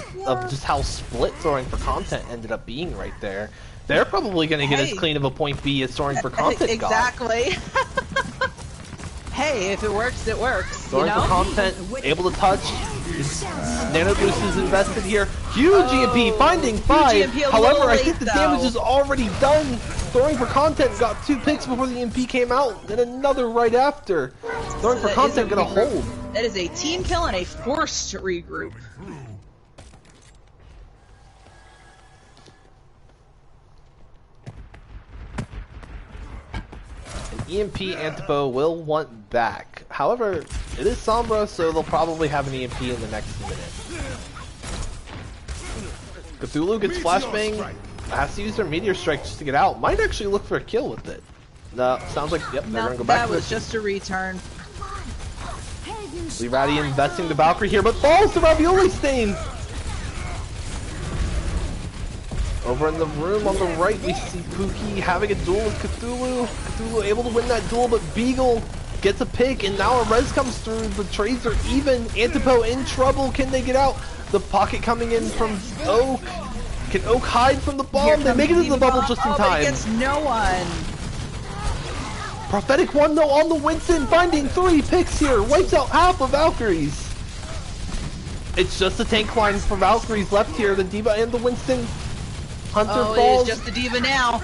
just how split Throwing for Content ended up being right there. They're probably going to get as clean of a point B as Throwing for Content exactly. Hey, if it works, it works. Throwing for Content, able to touch. Nano Boost is invested here. Huge EMP, finding 5. However, I think the damage is already done. Throwing for Content got 2 picks before the EMP came out, then another right after. Throwing for Content gonna hold. That is a team kill and a forced regroup. EMP Antipo will want back. However, it is Sombra, so they'll probably have an EMP in the next minute. Cthulhu gets flashbang, has to use their Meteor Strike just to get out. Might actually look for a kill with it. No, sounds like, yep, they're gonna go back to that was just a return. Lee Ratty investing the Valkyrie here, but falls to Ravioli Stain! Over in the room on the right, we see Pookie having a duel with Cthulhu. Cthulhu able to win that duel, but Beagle gets a pick, and now a res comes through. The trades are even. Antipo in trouble. Can they get out? The pocket coming in from Oak. Can Oak hide from the bomb? They make it into the bubble just in time. But against no one. Prophetic 1 though on the Winston, finding 3 picks here. Wipes out half of Valkyries. It's just a tank line for Valkyries left here. The Diva and the Winston. Hunter falls. It is just the Diva now.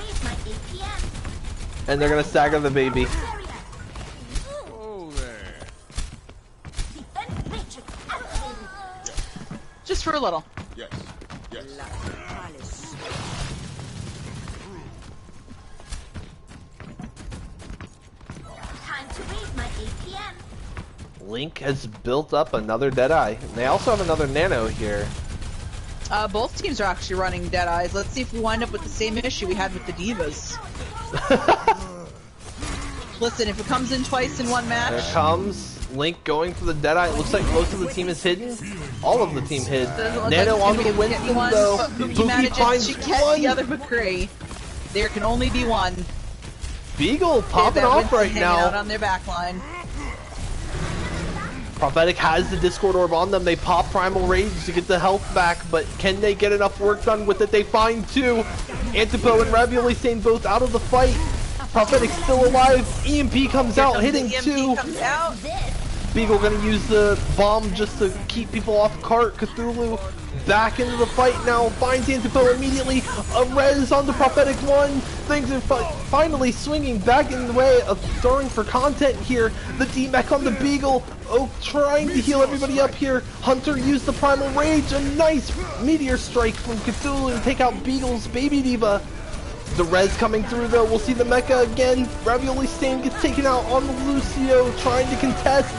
And they're gonna stagger the baby. Just for a little. Yes. Yes. Time to raise my APM. Link has built up another Deadeye. They also have another Nano here. Both teams are actually running Deadeyes. Let's see if we wind up with the same issue we had with the Divas. Listen, if it comes in twice in one match... There comes Link going for the Deadeye. It looks like most of the team is hidden. All of the team hid. Nano on the Winston though. Pookie finds to get the other McCree. There can only be one. Beagle popping off right now. Out on their back line. Prophetic has the Discord Orb on them. They pop Primal Rage to get the health back, but can they get enough work done with it? They find 2. Antipo and Ravioli Stain both out of the fight. Prophetic still alive. EMP comes out, hitting 2. Beagle gonna use the bomb just to keep people off cart. Cthulhu back into the fight now, finds Antipho immediately. A res on the Prophetic One. Things are finally swinging back in the way of throwing for content here. The D-Mech on the Beagle. Oh, trying to heal everybody up here. Hunter used the Primal Rage. A nice meteor strike from Cthulhu to take out Beagle's Baby Diva. The res coming through though. We'll see the Mecha again. Ravioli Stain gets taken out on the Lucio, trying to contest.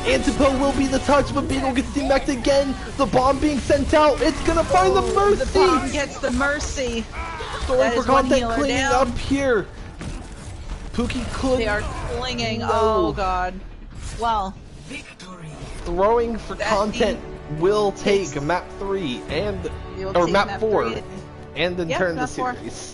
Antipho will be the touch, but Beagle gets demeched again. The bomb being sent out. It's gonna find the Mercy. The bomb gets the Mercy. Throwing for content, cleaning up here. Pookie could. They are clinging. No. Oh god. Well. Victory. Throwing for content will take map 3 and or map 4 and then turn the series.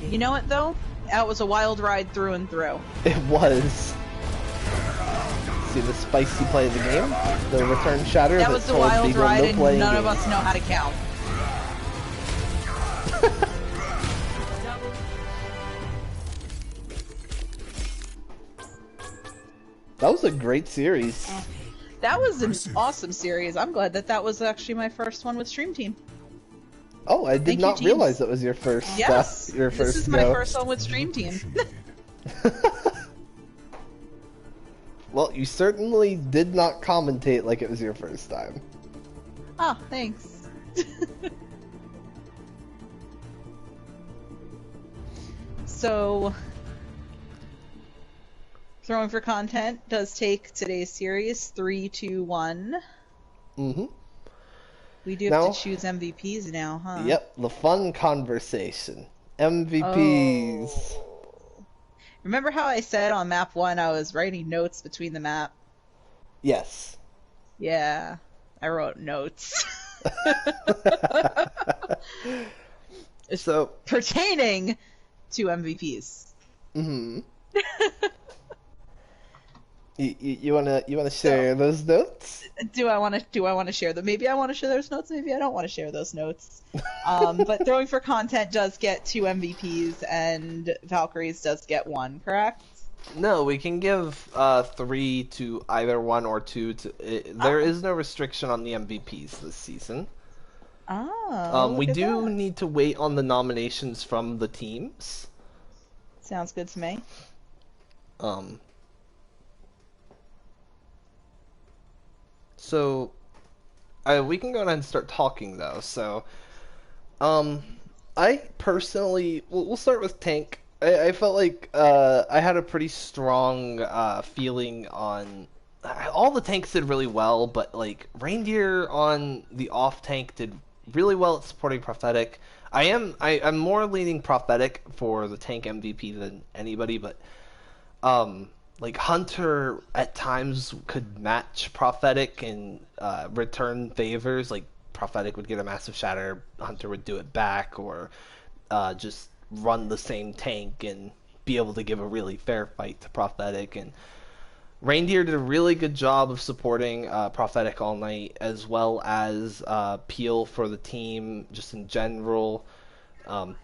You know what though? That was a wild ride through and through. It was. See the spicy play of the game? The return shatter that was the wild Beagle, ride and none of us know how to count. That was a great series. That was an awesome series. I'm glad that that was actually my first one with Stream Team. Oh, I did not realize that was your first. Yes, this is my first one with Stream Team. Well, you certainly did not commentate like it was your first time. Oh, thanks. So, throwing for content does take today's series 3, 2, 1. Mm-hmm. We do have to choose MVPs now, huh? Yep, the fun conversation. MVPs. Oh. Remember how I said on map 1 I was writing notes between the map? Yes. Yeah, I wrote notes. So pertaining to MVPs. Mm-hmm. You wanna share those notes? Do I want to share them? Maybe I want to share those notes. Maybe I don't want to share those notes. But throwing for content does get 2 MVPs, and Valkyries does get 1. Correct? No, we can give 3 to either 1 or 2. There is no restriction on the MVPs this season. Oh. We do need to wait on the nominations from the teams. Sounds good to me. So, we can go ahead and start talking though. So, I personally, we'll start with tank. I felt like I had a pretty strong feeling on all the tanks did really well, but like Reindeer on the off tank did really well at supporting Prophetic. I'm more leaning Prophetic for the tank MVP than anybody, but like Hunter at times could match Prophetic and return favors. Like Prophetic would get a massive shatter, Hunter would do it back, or just run the same tank and be able to give a really fair fight to Prophetic. And Reindeer did a really good job of supporting Prophetic all night, as well as Peel for the team, just in general.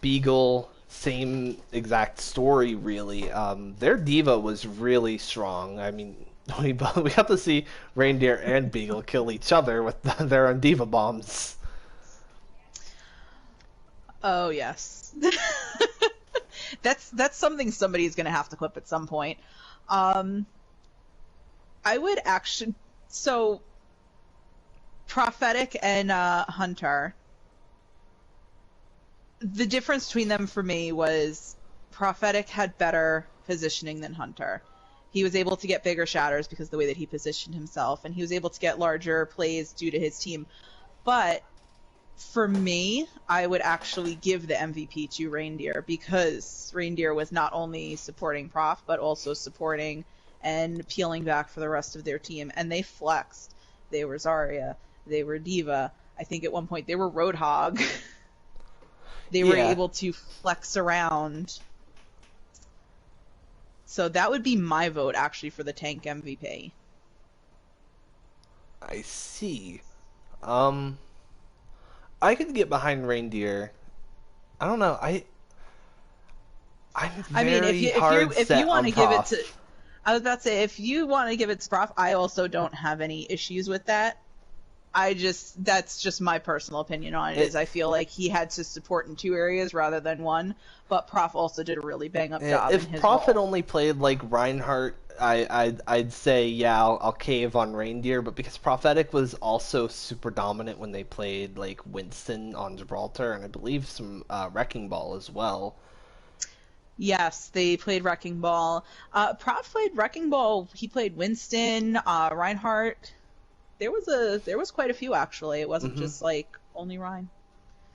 Beagle, same exact story, really. Their diva was really strong. I mean, we got to see Reindeer and Beagle kill each other with their own diva bombs. Oh, yes. That's something somebody's going to have to clip at some point. I would actually... So, Prophetic and Hunter, the difference between them for me was Prophetic had better positioning than Hunter. He was able to get bigger shatters because of the way that he positioned himself, and he was able to get larger plays due to his team. But for me, I would actually give the MVP to Reindeer, because Reindeer was not only supporting Prof, but also supporting and peeling back for the rest of their team, and they flexed. They were Zarya, they were Diva, I think at one point they were Roadhog. They were able to flex around. So that would be my vote, actually, for the tank MVP. I see. I could get behind Reindeer. I don't know. I'm I mean, very if you want to give it to, Prof. I was about to say, if you want to give it to Prof, I also don't have any issues with that. That's just my personal opinion on it, is I feel like he had to support in 2 areas rather than 1, but Prof also did a really bang up job in If his Prof had role. only played like Reinhardt, I'd say yeah, I'll cave on Reindeer, but because Prophetic was also super dominant when they played like Winston on Gibraltar, and I believe some Wrecking Ball as well. Yes, they played Wrecking Ball. Prof played Wrecking Ball. He played Winston, Reinhardt. There was quite a few actually. It wasn't just like only Ryan.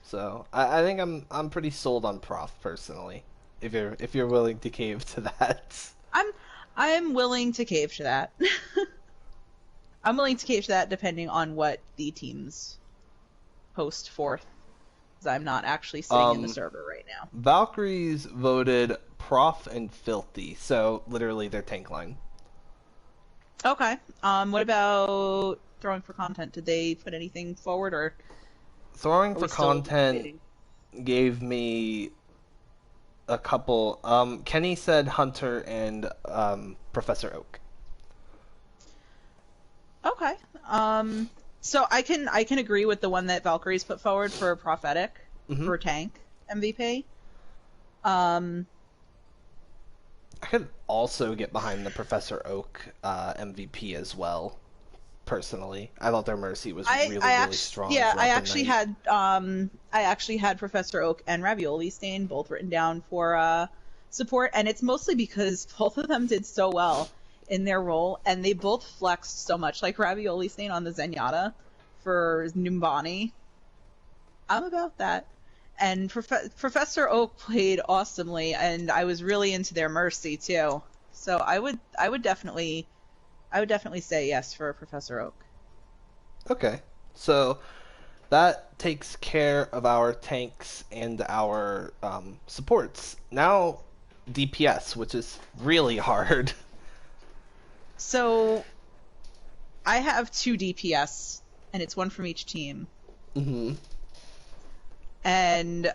So I think I'm pretty sold on Prof personally. If you're willing to cave to that. I'm willing to cave to that. I'm willing to cave to that depending on what the teams post forth. Because I'm not actually sitting in the server right now. Valkyries voted Prof and Filthy, so literally their tank line. Okay. What about throwing for content? Did they put anything forward, or Throwing for content gave me a couple. Kenny said Hunter and Professor Oak. Okay. So I can agree with the one that Valkyries put forward for Prophetic for tank MVP. I could also get behind the Professor Oak MVP as well. Personally, I thought their Mercy was really strong. Yeah, I actually had Professor Oak and Ravioli Stain both written down for support, and it's mostly because both of them did so well in their role, and they both flexed so much. Like Ravioli Stain on the Zenyatta for Numbani. I'm about that. And Professor Oak played awesomely, and I was really into their Mercy too. So I would definitely say yes for Professor Oak. Okay, so that takes care of our tanks and our supports. Now DPS, which is really hard. So I have 2 DPS, and it's 1 from each team. And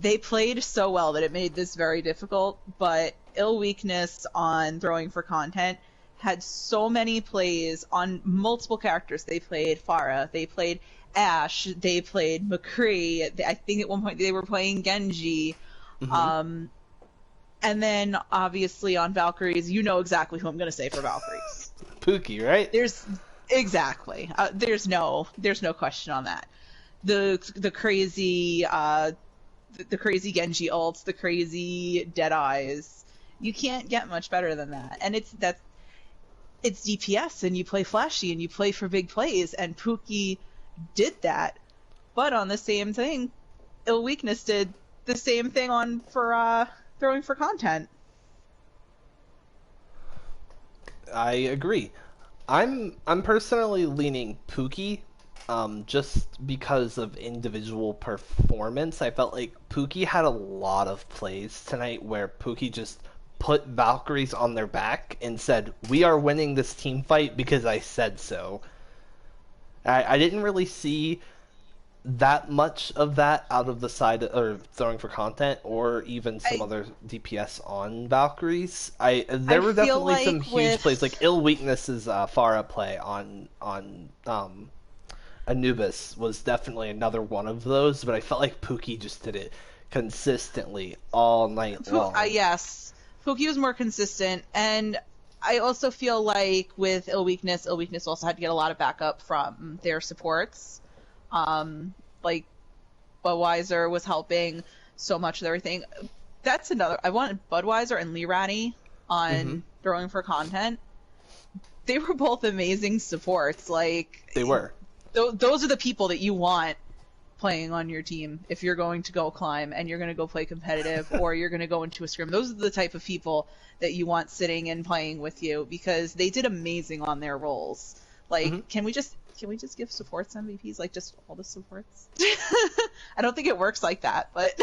they played so well that it made this very difficult, but Ill Weakness on Throwing for Content had so many plays on multiple characters. They played Pharah, they played Ashe, they played McCree, I think at one point they were playing Genji, and then obviously on Valkyries, you know exactly who I'm going to say for Valkyries. Pookie, right? There's no question on that. The crazy Genji ults, the crazy Deadeyes. You can't get much better than that. And it's DPS, and you play flashy, and you play for big plays, and Pookie did that. But on the same thing, Ill Weakness did the same thing for Throwing for Content. I agree. I'm personally leaning Pookie. Just because of individual performance, I felt like Pookie had a lot of plays tonight where Pookie just put Valkyries on their back and said, "We are winning this team fight because I said so." I didn't really see that much of that out of the side or Throwing for Content or even some other DPS on Valkyries. There were definitely some huge plays, like Ill Weakness's Pharah play on Anubis was definitely another one of those, but I felt like Pookie just did it consistently all night long. Yes. Pookie was more consistent, and I also feel like with Ill Weakness also had to get a lot of backup from their supports. Like, Budweiser was helping so much with everything. That's another. I wanted Budweiser and Lee Ratty on Throwing for Content. They were both amazing supports. Like, they were. Those are the people that you want playing on your team if you're going to go climb and you're going to go play competitive or you're going to go into a scrim. Those are the type of people that you want sitting and playing with you, because they did amazing on their roles. Like, can we just give supports MVPs, like just all the supports? I don't think it works like that, but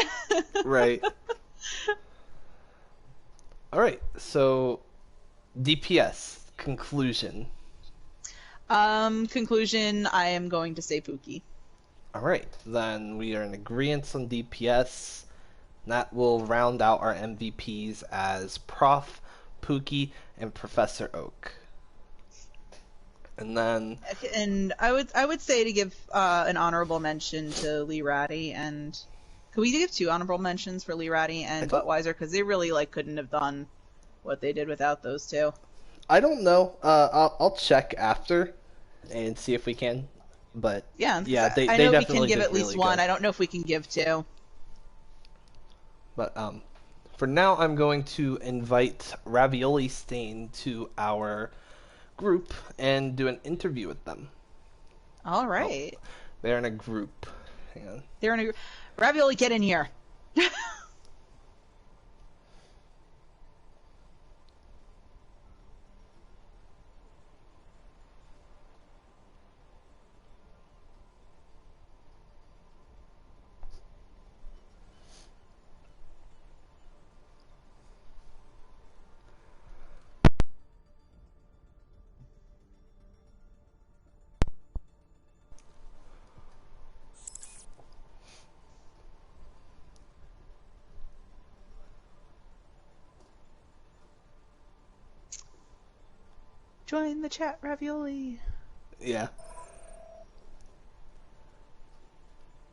right. All right, so DPS conclusion. Conclusion, I am going to say Pookie. All right, then we are in agreement on DPS. That will round out our MVPs as Prof, Pookie, and Professor Oak. And then, and I would say to give an honorable mention to Lee Ratty, and could we give 2 honorable mentions for Lee Ratty and Buttweiser, because they really couldn't have done what they did without those 2. I don't know. I'll check after and see if we can. But yeah, they I know definitely we can give did at least really 1. good. I don't know if we can give 2. But for now, I'm going to invite Ravioli Stain to our group and do an interview with them. All right. Oh, they're in a group. Hang on. They're in a Ravioli, get in here. Join the chat, Ravioli. Yeah.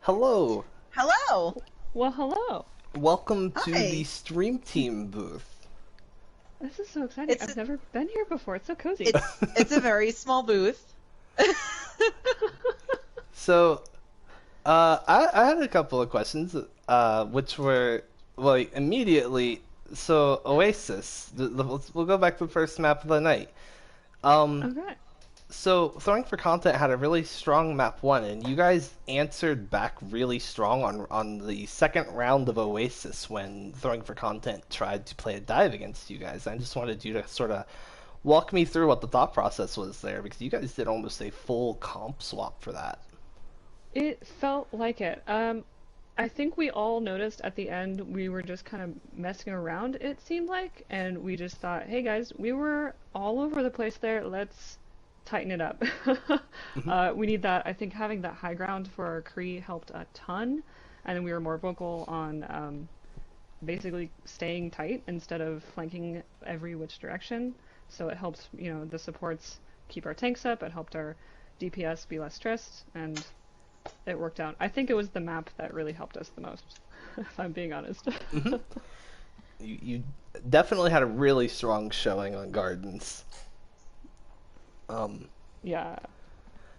Hello. Hello. Well, hello. Welcome to Hi. the Stream Team booth. This is so exciting. I've never been here before. It's so cozy. It's a very small booth. So, I had a couple of questions, which were, like, immediately. So, Oasis. We'll go back to the first map of the night. Okay. So, Throwing for Content had a really strong map 1, and you guys answered back really strong on the second round of Oasis when Throwing for Content tried to play a dive against you guys. I just wanted you to sort of walk me through what the thought process was there, because you guys did almost a full comp swap for that. It felt like it. I think we all noticed at the end we were just kind of messing around, it seemed like, and we just thought, hey guys, we were all over the place there, let's tighten it up. We need that. I think having that high ground for our Kree helped a ton, and we were more vocal on basically staying tight instead of flanking every which direction. So it helped, you know, the supports keep our tanks up, it helped our DPS be less stressed, and it worked out. I think it was the map that really helped us the most, if I'm being honest. You definitely had a really strong showing on Gardens. Yeah.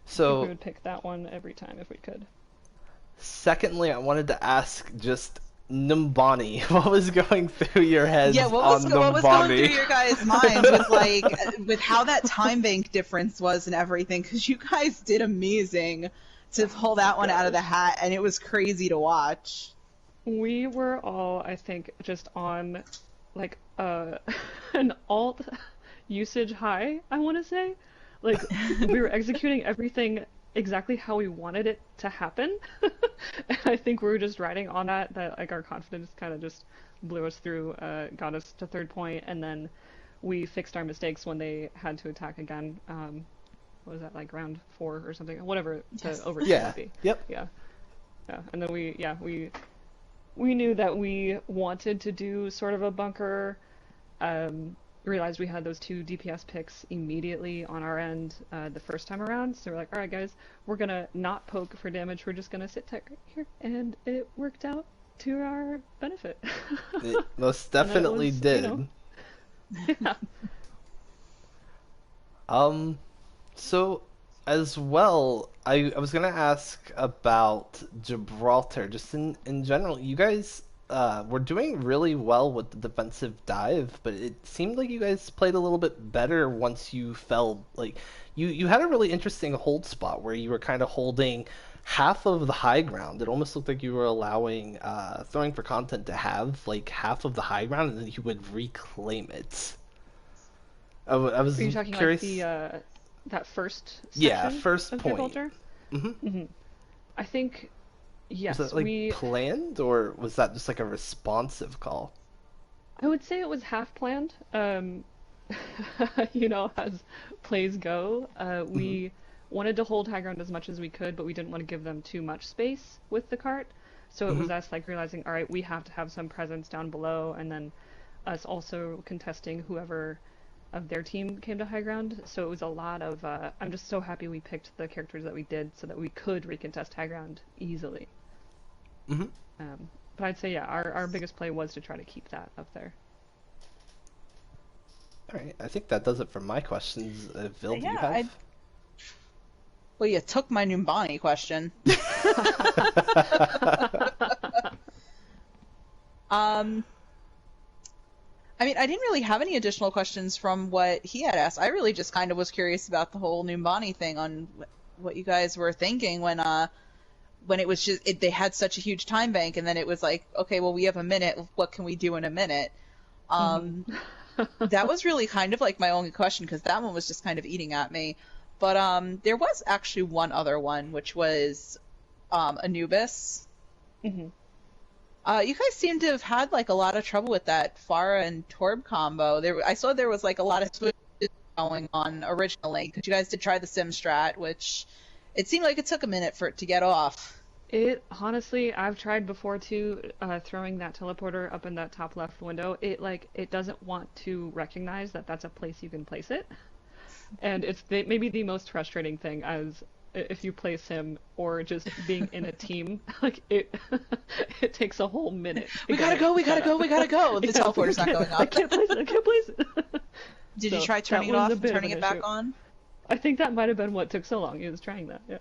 So I think we would pick that one every time if we could. Secondly, I wanted to ask just Numbani, what was going through your heads Yeah, what was Numbani? going through your guys' minds with with how that time bank difference was and everything? Because you guys did amazing to pull that one out of the hat, and it was crazy to watch. We were all, I think, just on like an alt usage high, I want to say. Like, we were executing everything exactly how we wanted it to happen. And I think we were just riding on that like our confidence kind of just blew us through, got us to third point, and then we fixed our mistakes when they had to attack again. What was that, like round 4 or something? Whatever the overtime would be. Yep. Yeah. And then we knew that we wanted to do sort of a bunker. Realized we had those 2 DPS picks immediately on our end the first time around. So we're like, all right, guys, we're gonna not poke for damage. We're just gonna sit tight right here, and it worked out to our benefit. It most definitely did. You know, yeah. So as well, I was gonna ask about Gibraltar. Just in general, you guys were doing really well with the defensive dive, but it seemed like you guys played a little bit better once you fell. Like you had a really interesting hold spot where you were kind of holding half of the high ground. It almost looked like you were allowing Throwing for Content to have like half of the high ground, and then you would reclaim it. I was Are you talking curious. like that first section? Yeah, first of point. Gibraltar? I think, yes, Was that like planned, or was that just like a responsive call? I would say it was half planned. You know, as plays go, we wanted to hold high ground as much as we could, but we didn't want to give them too much space with the cart. So it was us like realizing, all right, we have to have some presence down below, and then us also contesting whoever of their team came to high ground. So it was a lot of, I'm just so happy we picked the characters that we did so that we could recontest high ground easily. But I'd say, yeah, our biggest play was to try to keep that up there. All right, I think that does it for my questions. Vil, do you have? Well, you took my Numbani question. I mean, I didn't really have any additional questions from what he had asked. I really just kind of was curious about the whole Numbani thing, on what you guys were thinking when it was just they had such a huge time bank, and then it was like, okay, well, we have a minute. What can we do in a minute? That was really kind of like my only question, because that one was just kind of eating at me. But there was actually one other one, which was Anubis. You guys seem to have had like a lot of trouble with that Pharah and Torb combo. I saw there was like a lot of switches going on originally, because you guys did try the sim strat, which it seemed like it took a minute for it to get off. It honestly, I've tried before too, throwing that teleporter up in that top left window. It doesn't want to recognize that that's a place you can place it, and it's maybe the most frustrating thing, as if you place him or just being in a team, like it takes a whole minute. We gotta go. The teleporter's not going up. I can't place it. Did you try turning it off and turning it back on? I think that might have been what took so long. He was trying that. Yeah.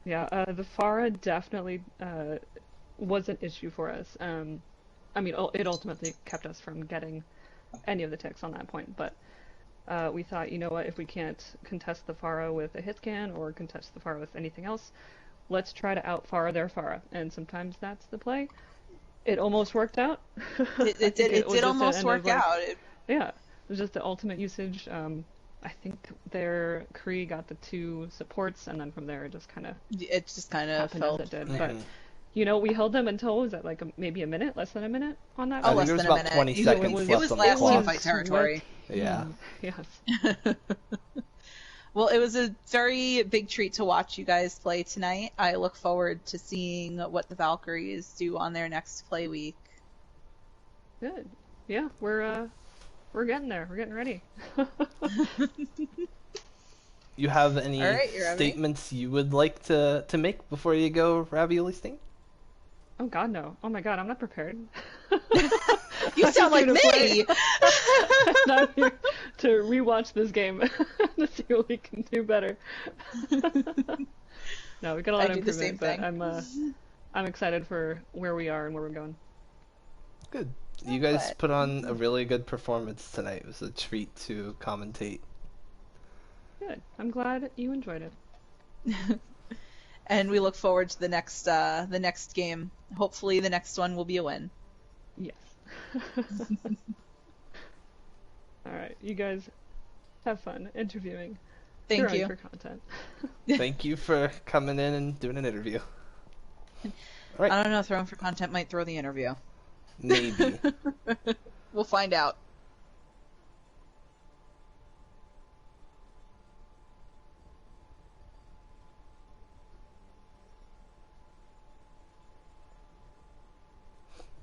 Yeah, the Pharah definitely was an issue for us. I mean, it ultimately kept us from getting any of the ticks on that point, but we thought, you know what, if we can't contest the Pharah with a hit scan or contest the Pharah with anything else, let's try to out-Pharah their Pharah, and sometimes that's the play. It almost worked out. It did almost work out. Yeah, it was just the ultimate usage. I think their Kree got the 2 supports, and then from there it just kind of felt as it did. But you know, we held them until, was that like maybe a minute, less than a minute on that? I think there was about 20 seconds left on the clock. It was last fight territory. Yeah. Yes. Well, it was a very big treat to watch you guys play tonight. I look forward to seeing what the Valkyries do on their next play week. Good. Yeah, we're getting there. We're getting ready. You have any statements you would like to make before you go, Ravioli Sting? Oh God, no. Oh my God, I'm not prepared. You sound like me! I'm here to rewatch this game to see what we can do better. No, we got a lot of improvement, but I'm excited for where we are and where we're going. Good. You guys put on a really good performance tonight. It was a treat to commentate. Good. I'm glad you enjoyed it. And we look forward to the next game. Hopefully the next one will be a win. Yes. Alright, you guys have fun interviewing. Thank you. For content. Thank you for coming in and doing an interview. Right. I don't know, throwing for content might throw the interview. Maybe. We'll find out.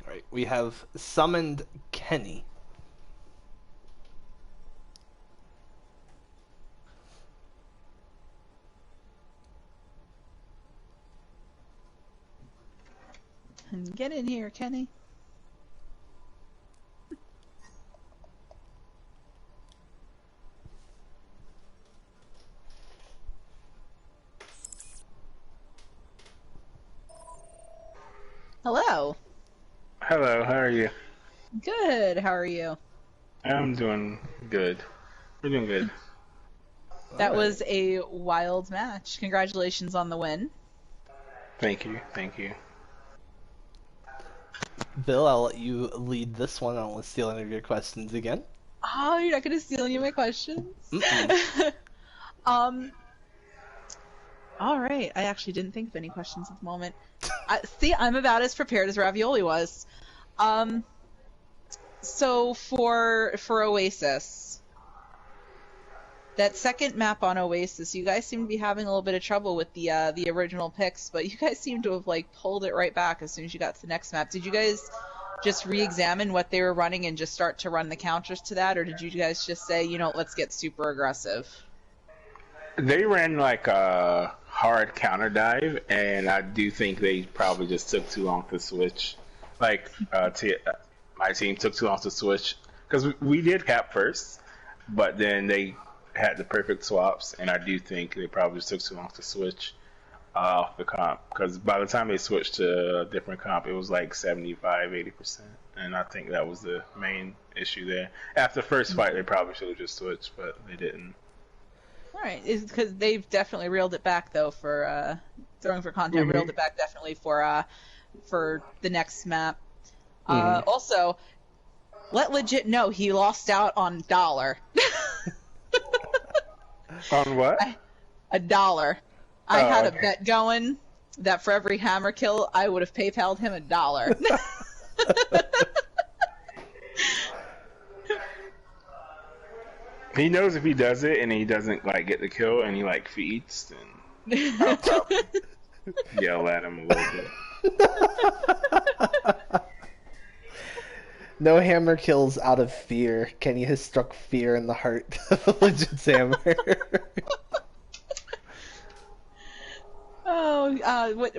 Alright, we have summoned Kenny. Get in here, Kenny. Hello. Hello, how are you? Good, how are you? I'm doing good. We're doing good. That was a wild match. Congratulations on the win. Thank you, thank you. Bill, I'll let you lead this one. I don't want to steal any of your questions again. Oh, you're not going to steal any of my questions? All right. I actually didn't think of any questions at the moment. See, I'm about as prepared as Ravioli was. So for Oasis, That second map on Oasis, you guys seem to be having a little bit of trouble with the original picks, but you guys seem to have like pulled it right back as soon as you got to the next map. Did you guys just re-examine what they were running and just start to run the counters to that, or did you guys just say, you know, let's get super aggressive? They ran like a hard counter dive, and I do think they probably just took too long to switch. Like, my team took too long to switch because we did cap first, but then they had the perfect swaps, and I do think they probably just took too long to switch off the comp, because by the time they switched to a different comp, it was like 75-80%, and I think that was the main issue there. After the first fight, they probably should have just switched, but they didn't. All right, is because they've definitely reeled it back though for throwing for content. Reeled it back definitely for the next map. Also, let legit know he lost out on $1. On what? $1. I had a bet going that for every hammer kill, I would have PayPal'd him $1. He knows if he does it and he doesn't like get the kill and he like feeds, then I'll probably yell at him a little bit. No hammer kills out of fear. Kenny has struck fear in the heart of a legit hammer.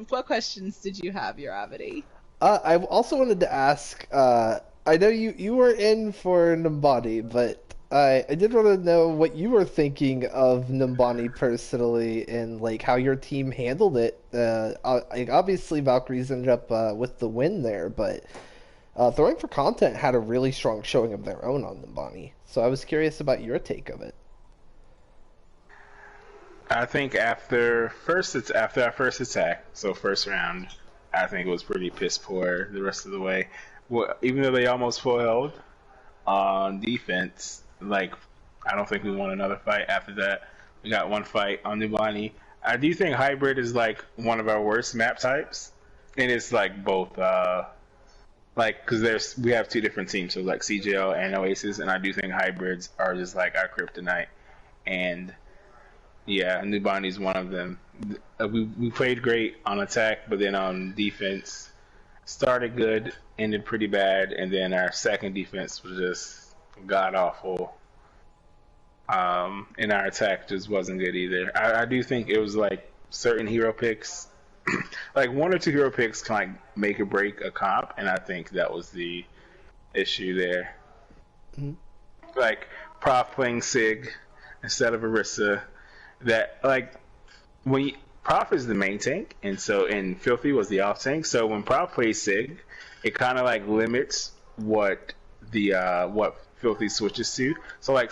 What questions did you have, Uravity? I also wanted to ask, I know you were in for Numbani, but I did want to know what you were thinking of Numbani personally and like how your team handled it. Obviously Valkyries ended up with the win there, but Throwing for Content had a really strong showing of their own on Numbani. So I was curious about your take of it. I think after our first attack, so first round, I think it was pretty piss poor the rest of the way. Well, even though they almost full held on defense, like I don't think we won another fight after that. We got one fight on Numbani. I do think hybrid is like one of our worst map types, and it's like both, like because we have two different teams, so like CJL and Oasis, and I do think hybrids are just like our kryptonite, and yeah, Numbani is one of them. We played great on attack, but then on defense, started good, ended pretty bad, and then our second defense was just god awful. And our attack just wasn't good either. I do think it was like certain hero picks, like one or two hero picks can like make or break a comp, and I think that was the issue there. Mm-hmm. Like Prof playing Sig instead of Orisa. That like Prof is the main tank, and Filthy was the off tank. So when Prof plays Sig, it kind of like limits what Filthy switches to. So like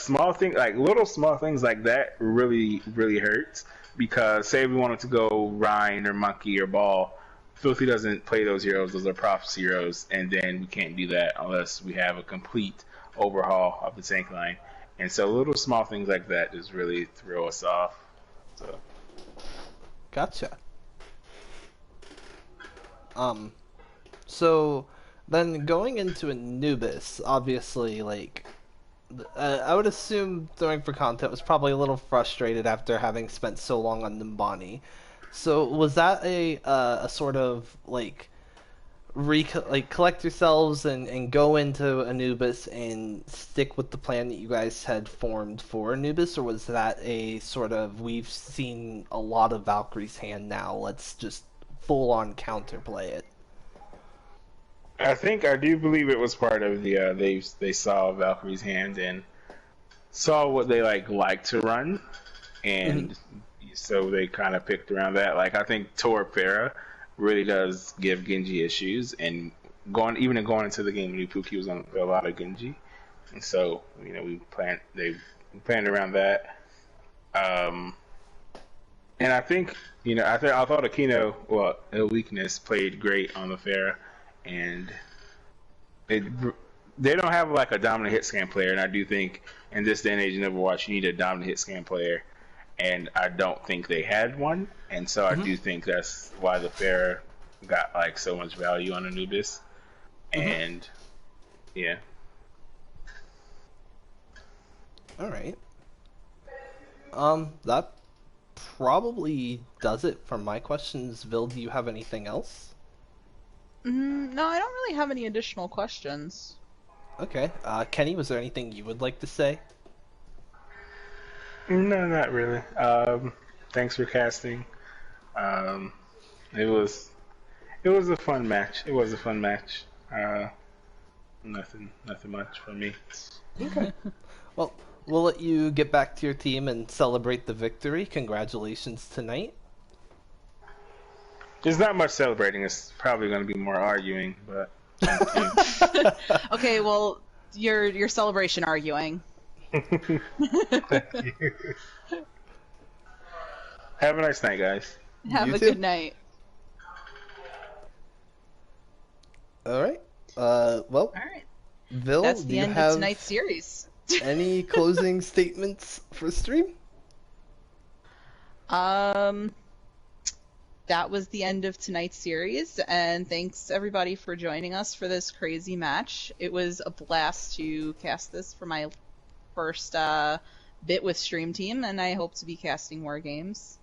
little small things like that really really hurts, because say we wanted to go Rhine or Monkey or Ball, Filthy doesn't play those heroes. Those are Prof's heroes, and then we can't do that unless we have a complete overhaul of the tank line. And so little small things like that just really throw us off. So. Gotcha. So then going into Anubis, obviously, like, I would assume Throwing for Content was probably a little frustrated after having spent so long on Numbani. So was that a sort of like collect yourselves and go into Anubis and stick with the plan that you guys had formed for Anubis, or was that a sort of we've seen a lot of Valkyrie's hand now, let's just full on counterplay it? I do believe it was part of the they saw Valkyrie's hand and saw what they like to run, and so they kind of picked around that. Like I think Tor Farah really does give Genji issues, and going into the game, Nupuki was on a lot of Genji, and so they planned around that. And I think I thought Akino, a weakness, played great on the Farah, and they don't have like a dominant hit scan player, and I do think in this day and age in Overwatch you need a dominant hit scan player, and I don't think they had one, and so I do think that's why the Farah got like so much value on Anubis, and yeah. All right. That probably does it for my questions. Vil, do you have anything else? No, I don't really have any additional questions. Okay. Kenny, was there anything you would like to say? No, not really. Thanks for casting. It was a fun match. It was a fun match. Nothing much for me. Okay. Well, we'll let you get back to your team and celebrate the victory. Congratulations tonight. There's not much celebrating. It's probably going to be more arguing, but. Okay, well, your celebration arguing. Thank you. Have a nice night, guys. Have You a too. good night. All right. Well, All right. Vil, That's do the you end have of tonight's series. any closing statements for stream? That was the end of tonight's series, and thanks everybody for joining us for this crazy match. It was a blast to cast this for my first bit with Stream Team, and I hope to be casting more games.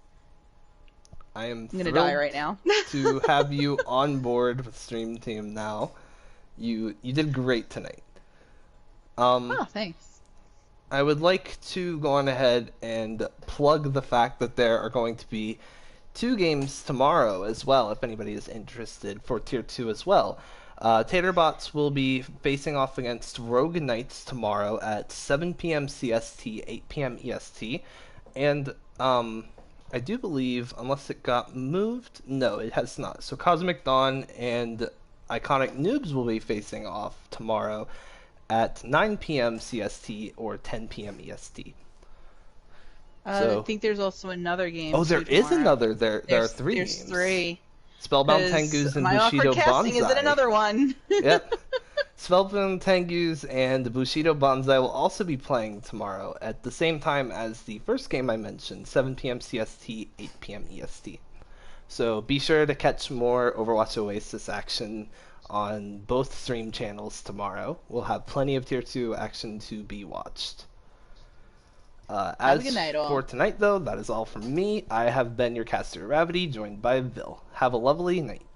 I'm gonna die right now. to have you on board with Stream Team now. You did great tonight. Oh, thanks. I would like to go on ahead and plug the fact that there are going to be 2 games tomorrow as well, if anybody is interested, for Tier 2 as well. Taterbots will be facing off against Rogue Knights tomorrow at 7 p.m. CST, 8 p.m. EST. And I do believe, unless it got moved, no, it has not. So Cosmic Dawn and Iconic Noobs will be facing off tomorrow at 9 p.m. CST or 10 p.m. EST. I think there's also another game. Oh, there is another. There are 3 There's games. 3. Spellbound Tengus and my Bushido awkward casting Banzai. is in another one. Yep. Spellbound Tengus and Bushido Banzai will also be playing tomorrow at the same time as the first game I mentioned, 7 p.m. CST, 8 p.m. EST. So be sure to catch more Overwatch Oasis action on both stream channels tomorrow. We'll have plenty of Tier 2 action to be watched. As good night, all. for tonight, though, that is all from me. I have been your caster, Ravity, joined by Vil. Have a lovely night.